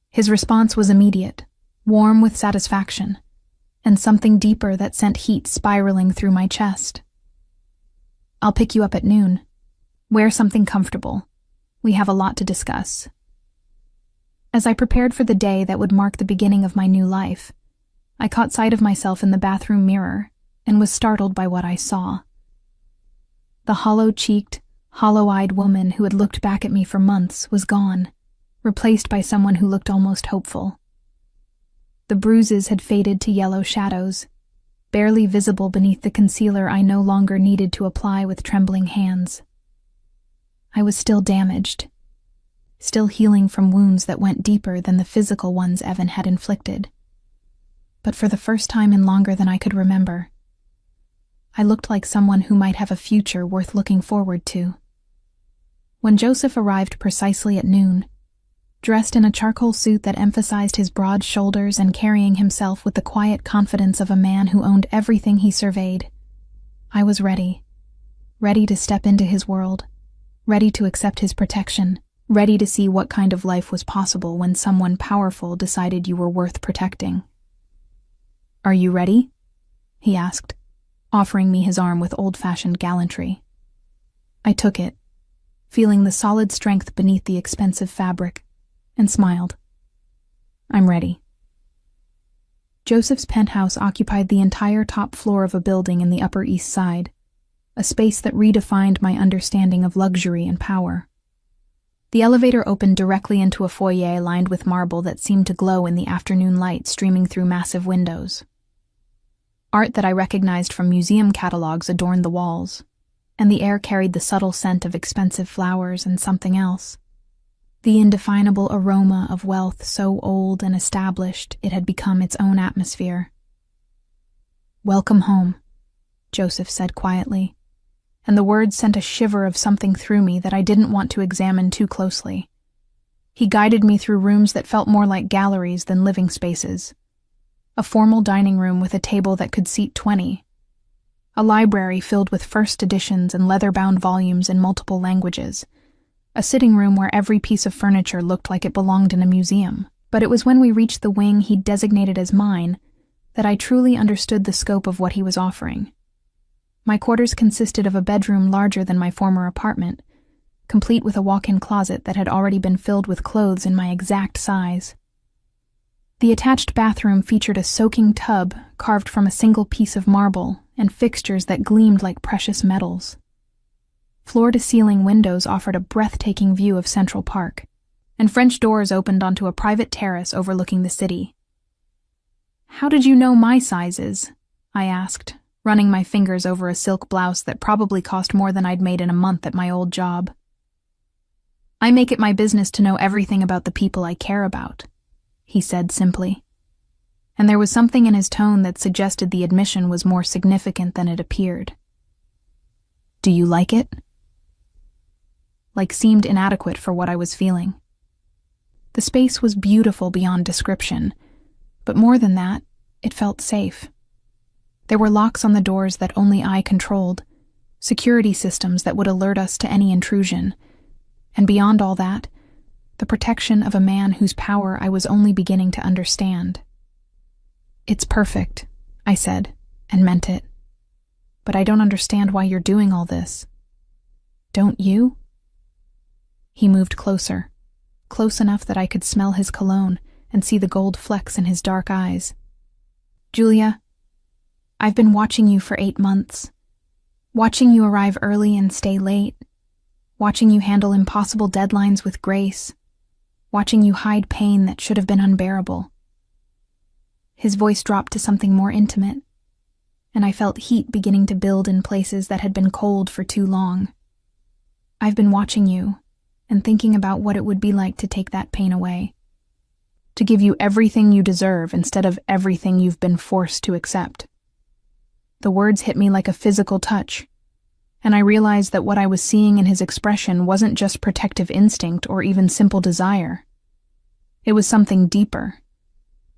His response was immediate, warm with satisfaction, and something deeper that sent heat spiraling through my chest. "I'll pick you up at noon. Wear something comfortable. We have a lot to discuss." As I prepared for the day that would mark the beginning of my new life, I caught sight of myself in the bathroom mirror and was startled by what I saw. The hollow-cheeked, hollow-eyed woman who had looked back at me for months was gone, replaced by someone who looked almost hopeful. The bruises had faded to yellow shadows, barely visible beneath the concealer I no longer needed to apply with trembling hands. I was still damaged, still healing from wounds that went deeper than the physical ones Evan had inflicted. But for the first time in longer than I could remember, I looked like someone who might have a future worth looking forward to. When Joseph arrived precisely at noon, dressed in a charcoal suit that emphasized his broad shoulders and carrying himself with the quiet confidence of a man who owned everything he surveyed. I was ready. Ready to step into his world. Ready to accept his protection. Ready to see what kind of life was possible when someone powerful decided you were worth protecting. "Are you ready?" he asked, offering me his arm with old-fashioned gallantry. I took it, feeling the solid strength beneath the expensive fabric, and smiled. "I'm ready." Joseph's penthouse occupied the entire top floor of a building in the Upper East Side, a space that redefined my understanding of luxury and power. The elevator opened directly into a foyer lined with marble that seemed to glow in the afternoon light streaming through massive windows. Art that I recognized from museum catalogs adorned the walls, and the air carried the subtle scent of expensive flowers and something else. The indefinable aroma of wealth so old and established it had become its own atmosphere. "Welcome home," Joseph said quietly, and the words sent a shiver of something through me that I didn't want to examine too closely. He guided me through rooms that felt more like galleries than living spaces. A formal dining room with a table that could seat 20. A library filled with first editions and leather-bound volumes in multiple languages. A sitting room where every piece of furniture looked like it belonged in a museum. But it was when we reached the wing he'd designated as mine that I truly understood the scope of what he was offering. My quarters consisted of a bedroom larger than my former apartment, complete with a walk-in closet that had already been filled with clothes in my exact size. The attached bathroom featured a soaking tub carved from a single piece of marble and fixtures that gleamed like precious metals. Floor-to-ceiling windows offered a breathtaking view of Central Park, and French doors opened onto a private terrace overlooking the city. "How did you know my sizes?" I asked, running my fingers over a silk blouse that probably cost more than I'd made in a month at my old job. "I make it my business to know everything about the people I care about," he said simply. And there was something in his tone that suggested the admission was more significant than it appeared. "Do you like it?" Seemed inadequate for what I was feeling. The space was beautiful beyond description, but more than that, it felt safe. There were locks on the doors that only I controlled, security systems that would alert us to any intrusion, and beyond all that, the protection of a man whose power I was only beginning to understand. "It's perfect," I said, and meant it. "But I don't understand why you're doing all this." "Don't you?" He moved closer, close enough that I could smell his cologne and see the gold flecks in his dark eyes. "Julia, I've been watching you for 8 months. Watching you arrive early and stay late. Watching you handle impossible deadlines with grace. Watching you hide pain that should have been unbearable." His voice dropped to something more intimate, and I felt heat beginning to build in places that had been cold for too long. "I've been watching you and thinking about what it would be like to take that pain away. To give you everything you deserve instead of everything you've been forced to accept." The words hit me like a physical touch, and I realized that what I was seeing in his expression wasn't just protective instinct or even simple desire. It was something deeper,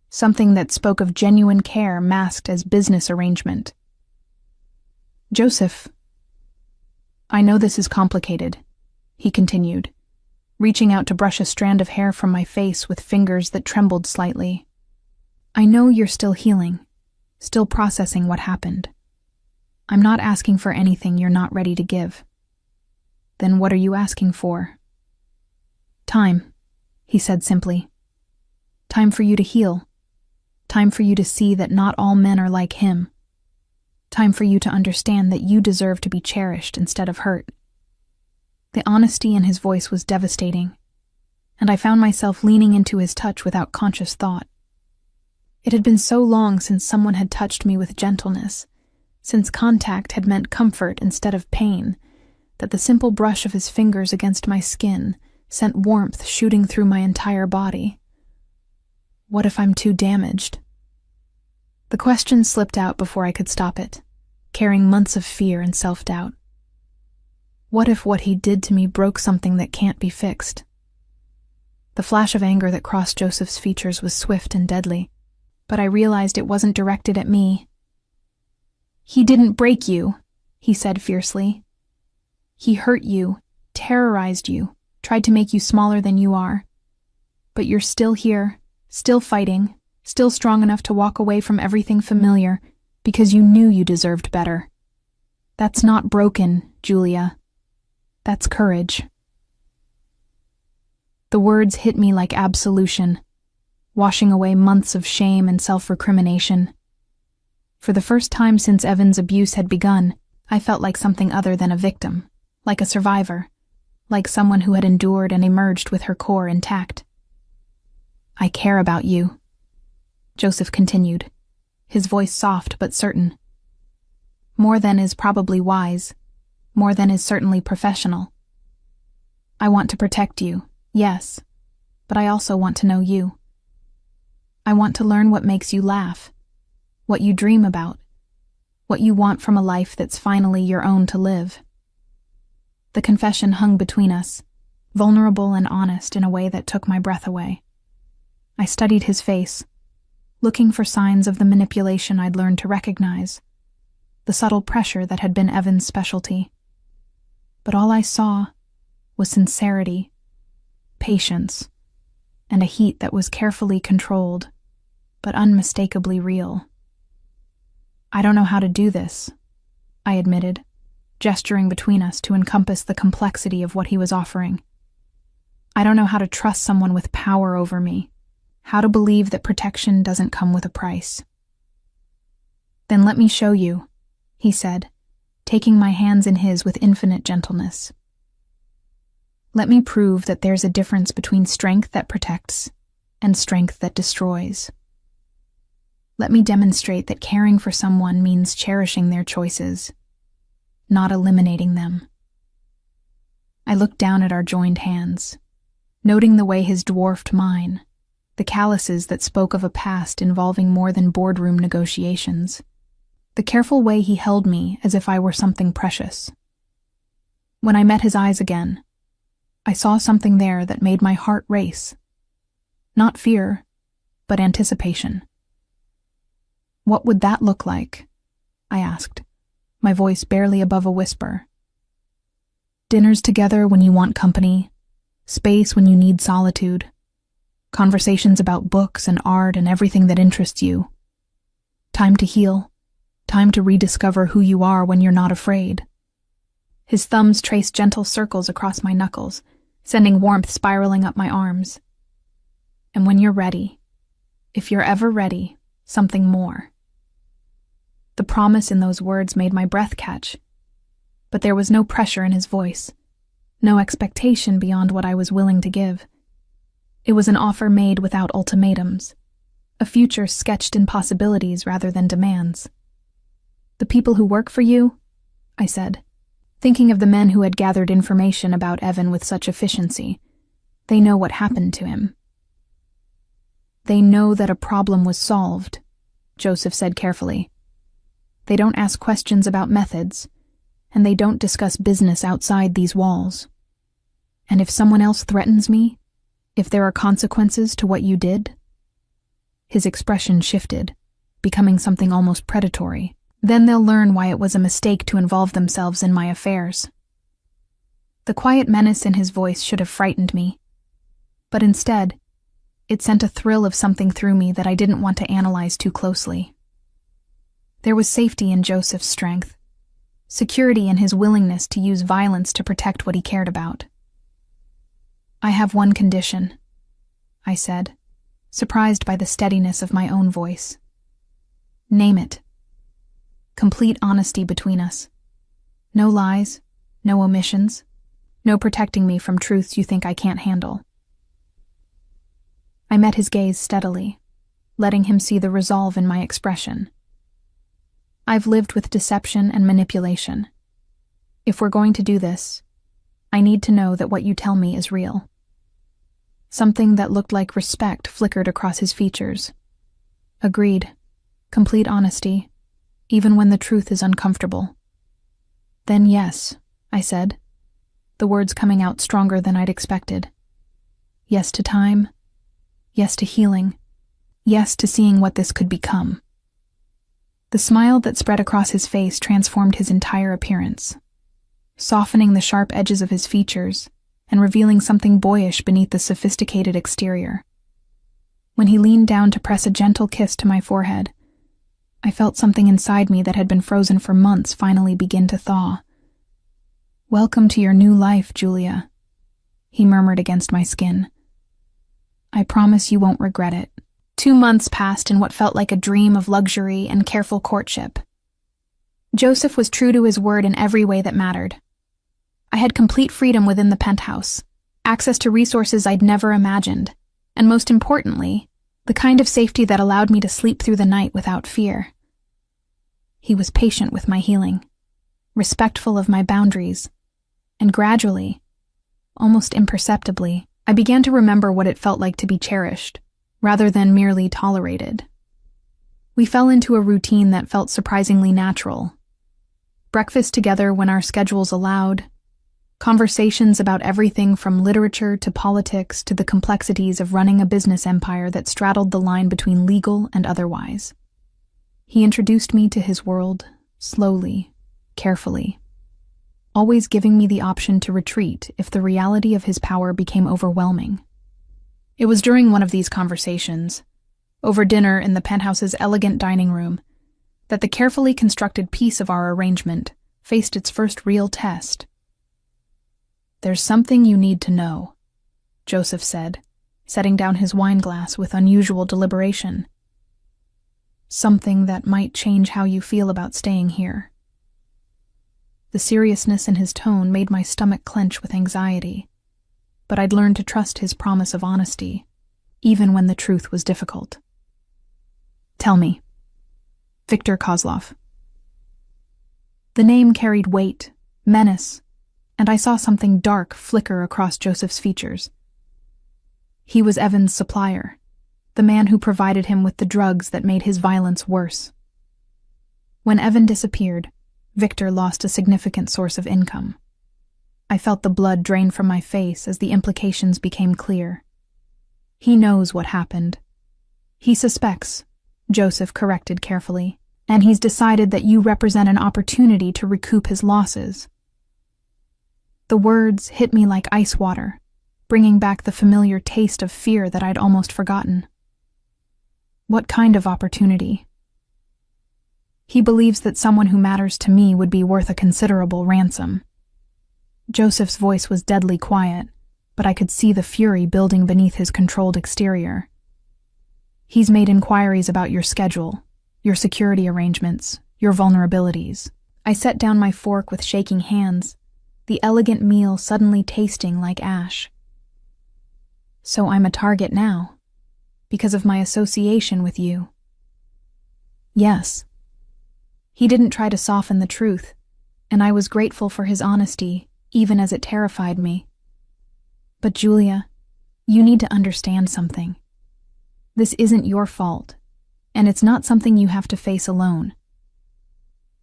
something that spoke of genuine care masked as business arrangement. "Joseph, I know this is complicated," he continued, reaching out to brush a strand of hair from my face with fingers that trembled slightly. "I know you're still healing, still processing what happened. I'm not asking for anything you're not ready to give." "Then what are you asking for?" "Time," he said simply. "Time for you to heal. Time for you to see that not all men are like him. Time for you to understand that you deserve to be cherished instead of hurt." The honesty in his voice was devastating, and I found myself leaning into his touch without conscious thought. It had been so long since someone had touched me with gentleness, since contact had meant comfort instead of pain, that the simple brush of his fingers against my skin sent warmth shooting through my entire body. What if I'm too damaged? The question slipped out before I could stop it, carrying months of fear and self-doubt. What if what he did to me broke something that can't be fixed? The flash of anger that crossed Joseph's features was swift and deadly, but I realized it wasn't directed at me. "He didn't break you," he said fiercely. "He hurt you, terrorized you, tried to make you smaller than you are. But you're still here, still fighting, still strong enough to walk away from everything familiar because you knew you deserved better. That's not broken, Julia. That's courage." The words hit me like absolution, washing away months of shame and self-recrimination. For the first time since Evan's abuse had begun, I felt like something other than a victim, like a survivor, like someone who had endured and emerged with her core intact. "I care about you," Joseph continued, his voice soft but certain. "More than is probably wise, more than is certainly professional. I want to protect you, yes, but I also want to know you. I want to learn what makes you laugh, what you dream about, what you want from a life that's finally your own to live." The confession hung between us, vulnerable and honest in a way that took my breath away. I studied his face, looking for signs of the manipulation I'd learned to recognize, the subtle pressure that had been Evan's specialty. But all I saw was sincerity, patience, and a heat that was carefully controlled, but unmistakably real. "I don't know how to do this," I admitted, gesturing between us to encompass the complexity of what he was offering. "I don't know how to trust someone with power over me, how to believe that protection doesn't come with a price." "Then let me show you," he said, taking my hands in his with infinite gentleness. "Let me prove that there's a difference between strength that protects and strength that destroys. Let me demonstrate that caring for someone means cherishing their choices, not eliminating them." I looked down at our joined hands, noting the way his dwarfed mine, the calluses that spoke of a past involving more than boardroom negotiations, the careful way he held me as if I were something precious. When I met his eyes again, I saw something there that made my heart race. Not fear, but anticipation. "What would that look like?" I asked, my voice barely above a whisper. "Dinners together when you want company, space when you need solitude, conversations about books and art and everything that interests you. Time to heal, time to rediscover who you are when you're not afraid." His thumbs traced gentle circles across my knuckles, sending warmth spiraling up my arms. "And when you're ready, if you're ever ready, something more." The promise in those words made my breath catch, but there was no pressure in his voice, no expectation beyond what I was willing to give. It was an offer made without ultimatums, a future sketched in possibilities rather than demands. "The people who work for you," I said, thinking of the men who had gathered information about Evan with such efficiency, "they know what happened to him." "They know that a problem was solved," Joseph said carefully. "They don't ask questions about methods, and they don't discuss business outside these walls. And if someone else threatens me, if there are consequences to what you did—" His expression shifted, becoming something almost predatory. "Then they'll learn why it was a mistake to involve themselves in my affairs." The quiet menace in his voice should have frightened me, but instead, it sent a thrill of something through me that I didn't want to analyze too closely. There was safety in Joseph's strength, security in his willingness to use violence to protect what he cared about. "I have one condition," I said, surprised by the steadiness of my own voice. "Name it." "Complete honesty between us. No lies, no omissions, no protecting me from truths you think I can't handle." I met his gaze steadily, letting him see the resolve in my expression. "I've lived with deception and manipulation. If we're going to do this, I need to know that what you tell me is real." Something that looked like respect flickered across his features. "Agreed. Complete honesty, even when the truth is uncomfortable." "Then yes," I said, the words coming out stronger than I'd expected. Yes to time. Yes to healing. Yes to seeing what this could become. The smile that spread across his face transformed his entire appearance, softening the sharp edges of his features and revealing something boyish beneath the sophisticated exterior. When he leaned down to press a gentle kiss to my forehead, I felt something inside me that had been frozen for months finally begin to thaw. "Welcome to your new life, Julia," he murmured against my skin. "I promise you won't regret it." 2 months passed in what felt like a dream of luxury and careful courtship. Joseph was true to his word in every way that mattered. I had complete freedom within the penthouse, access to resources I'd never imagined, and most importantly, the kind of safety that allowed me to sleep through the night without fear. He was patient with my healing, respectful of my boundaries, and gradually, almost imperceptibly, I began to remember what it felt like to be cherished, rather than merely tolerated. We fell into a routine that felt surprisingly natural. Breakfast together when our schedules allowed, conversations about everything from literature to politics to the complexities of running a business empire that straddled the line between legal and otherwise. He introduced me to his world, slowly, carefully, always giving me the option to retreat if the reality of his power became overwhelming. It was during one of these conversations, over dinner in the penthouse's elegant dining room, that the carefully constructed piece of our arrangement faced its first real test. "There's something you need to know," Joseph said, setting down his wineglass with unusual deliberation. "Something that might change how you feel about staying here." The seriousness in his tone made my stomach clench with anxiety, but I'd learned to trust his promise of honesty, even when the truth was difficult. "Tell me." "Viktor Kozlov." The name carried weight, menace, and I saw something dark flicker across Joseph's features. He was Evan's supplier, the man who provided him with the drugs that made his violence worse. When Evan disappeared, Viktor lost a significant source of income. I felt the blood drain from my face as the implications became clear. "He knows what happened. He suspects," Joseph corrected carefully, "and he's decided that you represent an opportunity to recoup his losses." The words hit me like ice water, bringing back the familiar taste of fear that I'd almost forgotten. "What kind of opportunity?" "He believes that someone who matters to me would be worth a considerable ransom." Joseph's voice was deadly quiet, but I could see the fury building beneath his controlled exterior. "He's made inquiries about your schedule, your security arrangements, your vulnerabilities." I set down my fork with shaking hands, the elegant meal suddenly tasting like ash. "So I'm a target now, because of my association with you." "Yes." He didn't try to soften the truth, and I was grateful for his honesty, even as it terrified me. "But Julia, you need to understand something. This isn't your fault, and it's not something you have to face alone."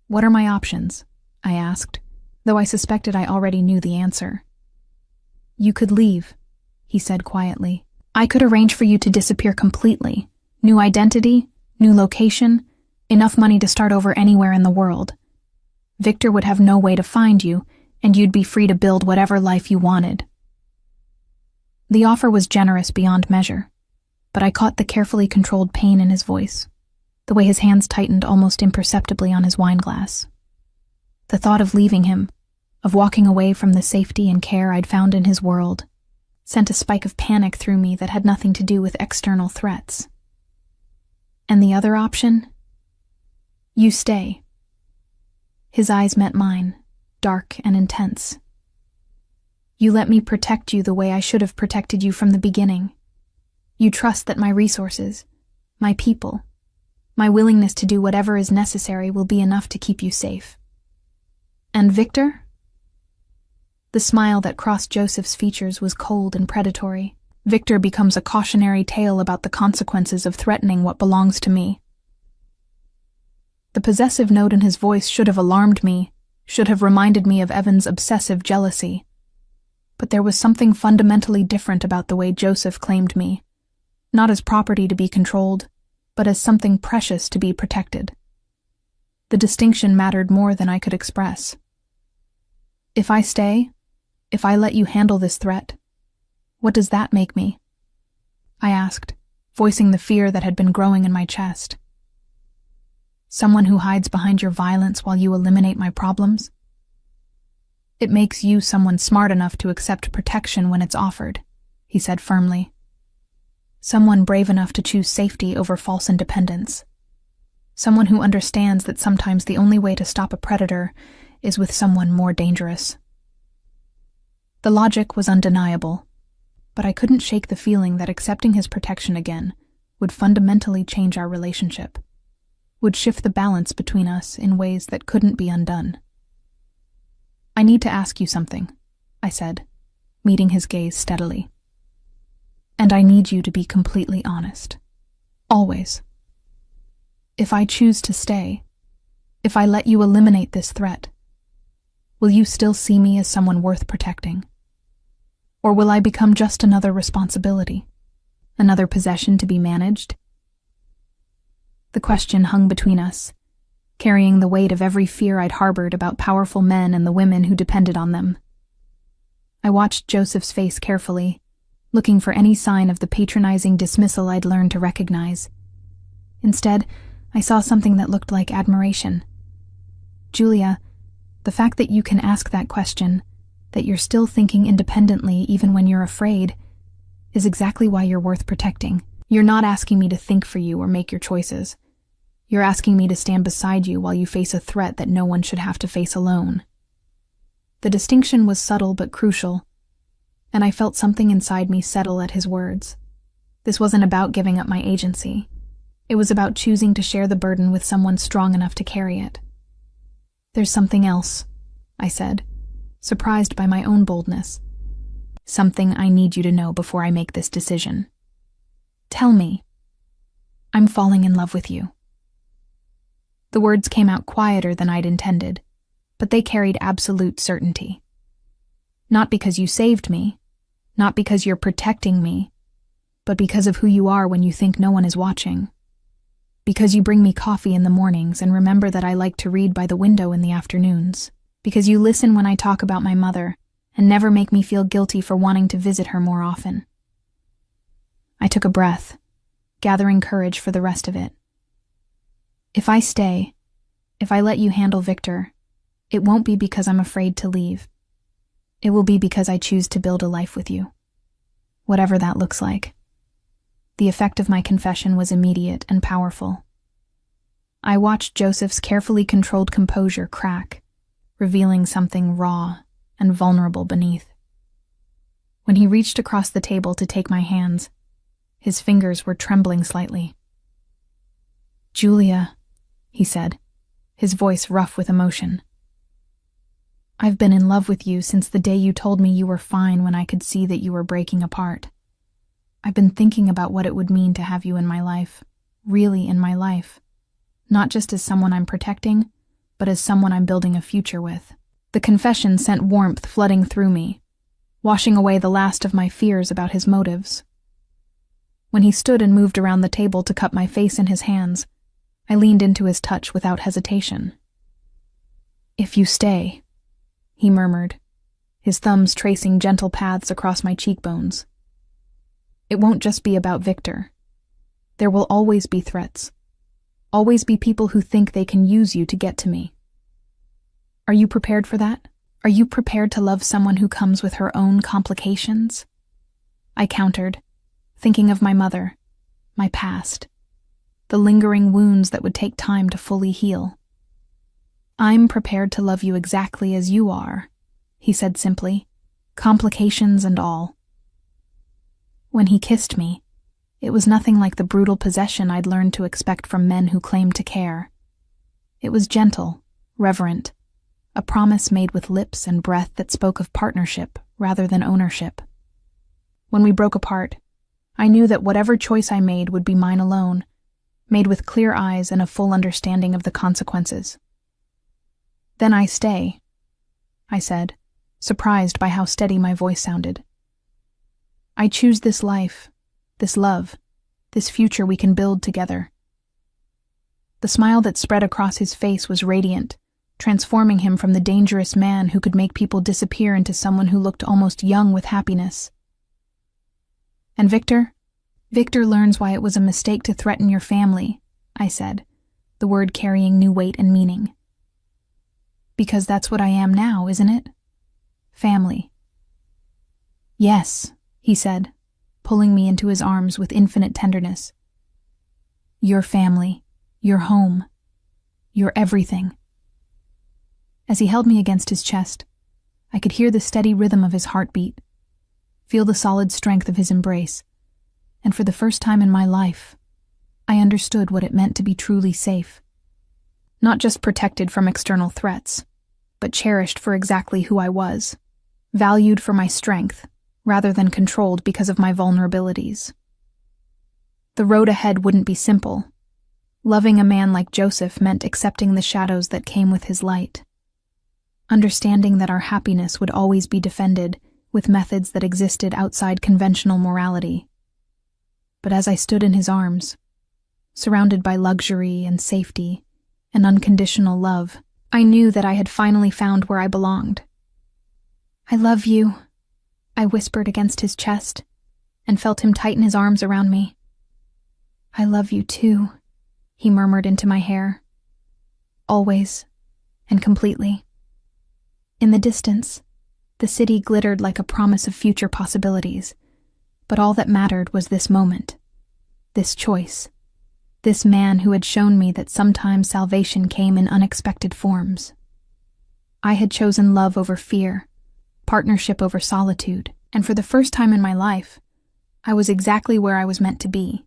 "What are my options?" I asked, though I suspected I already knew the answer. "You could leave," he said quietly. "I could arrange for you to disappear completely. New identity, new location, enough money to start over anywhere in the world. Viktor would have no way to find you, and you'd be free to build whatever life you wanted." The offer was generous beyond measure, but I caught the carefully controlled pain in his voice, the way his hands tightened almost imperceptibly on his wineglass. The thought of leaving him, of walking away from the safety and care I'd found in his world, sent a spike of panic through me that had nothing to do with external threats. "And the other option? You stay." His eyes met mine, dark and intense. "You let me protect you the way I should have protected you from the beginning. You trust that my resources, my people, my willingness to do whatever is necessary will be enough to keep you safe. And Viktor?" The smile that crossed Joseph's features was cold and predatory. "Viktor becomes a cautionary tale about the consequences of threatening what belongs to me." The possessive note in his voice should have alarmed me, should have reminded me of Evan's obsessive jealousy. But there was something fundamentally different about the way Joseph claimed me, not as property to be controlled, but as something precious to be protected. The distinction mattered more than I could express. If I stay, if I let you handle this threat, what does that make me? I asked, voicing the fear that had been growing in my chest. Someone who hides behind your violence while you eliminate my problems? It makes you someone smart enough to accept protection when it's offered, he said firmly. Someone brave enough to choose safety over false independence. Someone who understands that sometimes the only way to stop a predator is with someone more dangerous. The logic was undeniable, but I couldn't shake the feeling that accepting his protection again would fundamentally change our relationship, would shift the balance between us in ways that couldn't be undone. I need to ask you something, I said, meeting his gaze steadily. And I need you to be completely honest. Always. If I choose to stay, if I let you eliminate this threat, will you still see me as someone worth protecting? Or will I become just another responsibility, another possession to be managed? The question hung between us, carrying the weight of every fear I'd harbored about powerful men and the women who depended on them. I watched Joseph's face carefully, looking for any sign of the patronizing dismissal I'd learned to recognize. Instead, I saw something that looked like admiration. Julia, the fact that you can ask that question, that you're still thinking independently even when you're afraid, is exactly why you're worth protecting. You're not asking me to think for you or make your choices. You're asking me to stand beside you while you face a threat that no one should have to face alone. The distinction was subtle but crucial, and I felt something inside me settle at his words. This wasn't about giving up my agency. It was about choosing to share the burden with someone strong enough to carry it. There's something else, I said, surprised by my own boldness. Something I need you to know before I make this decision. Tell me. I'm falling in love with you. The words came out quieter than I'd intended, but they carried absolute certainty. Not because you saved me, not because you're protecting me, but because of who you are when you think no one is watching. Because you bring me coffee in the mornings and remember that I like to read by the window in the afternoons. Because you listen when I talk about my mother and never make me feel guilty for wanting to visit her more often. I took a breath, gathering courage for the rest of it. If I stay, if I let you handle Victor, it won't be because I'm afraid to leave. It will be because I choose to build a life with you. Whatever that looks like. The effect of my confession was immediate and powerful. I watched Joseph's carefully controlled composure crack, revealing something raw and vulnerable beneath. When he reached across the table to take my hands, his fingers were trembling slightly. Julia, he said, his voice rough with emotion. I've been in love with you since the day you told me you were fine when I could see that you were breaking apart. I've been thinking about what it would mean to have you in my life, really in my life, not just as someone I'm protecting, but as someone I'm building a future with. The confession sent warmth flooding through me, washing away the last of my fears about his motives. When he stood and moved around the table to cup my face in his hands, I leaned into his touch without hesitation. If you stay, he murmured, his thumbs tracing gentle paths across my cheekbones. It won't just be about Victor. There will always be threats. Always be people who think they can use you to get to me. Are you prepared for that? Are you prepared to love someone who comes with her own complications? I countered, thinking of my mother, my past, the lingering wounds that would take time to fully heal. I'm prepared to love you exactly as you are, he said simply, complications and all. When he kissed me, it was nothing like the brutal possession I'd learned to expect from men who claimed to care. It was gentle, reverent, a promise made with lips and breath that spoke of partnership rather than ownership. When we broke apart, I knew that whatever choice I made would be mine alone, made with clear eyes and a full understanding of the consequences. Then I stay, I said, surprised by how steady my voice sounded. I choose this life, this love, this future we can build together. The smile that spread across his face was radiant, transforming him from the dangerous man who could make people disappear into someone who looked almost young with happiness. And Victor? Victor learns why it was a mistake to threaten your family, I said, the word carrying new weight and meaning. Because that's what I am now, isn't it? Family. Yes, he said, pulling me into his arms with infinite tenderness. Your family, your home, your everything. As he held me against his chest, I could hear the steady rhythm of his heartbeat, feel the solid strength of his embrace, and for the first time in my life, I understood what it meant to be truly safe. Not just protected from external threats, but cherished for exactly who I was, valued for my strength, rather than controlled because of my vulnerabilities. The road ahead wouldn't be simple. Loving a man like Joseph meant accepting the shadows that came with his light. Understanding that our happiness would always be defended with methods that existed outside conventional morality. But as I stood in his arms, surrounded by luxury and safety and unconditional love, I knew that I had finally found where I belonged. I love you, I whispered against his chest and felt him tighten his arms around me. I love you too, he murmured into my hair. Always and completely. In the distance, the city glittered like a promise of future possibilities, but all that mattered was this moment, this choice, this man who had shown me that sometimes salvation came in unexpected forms. I had chosen love over fear, partnership over solitude, and for the first time in my life, I was exactly where I was meant to be.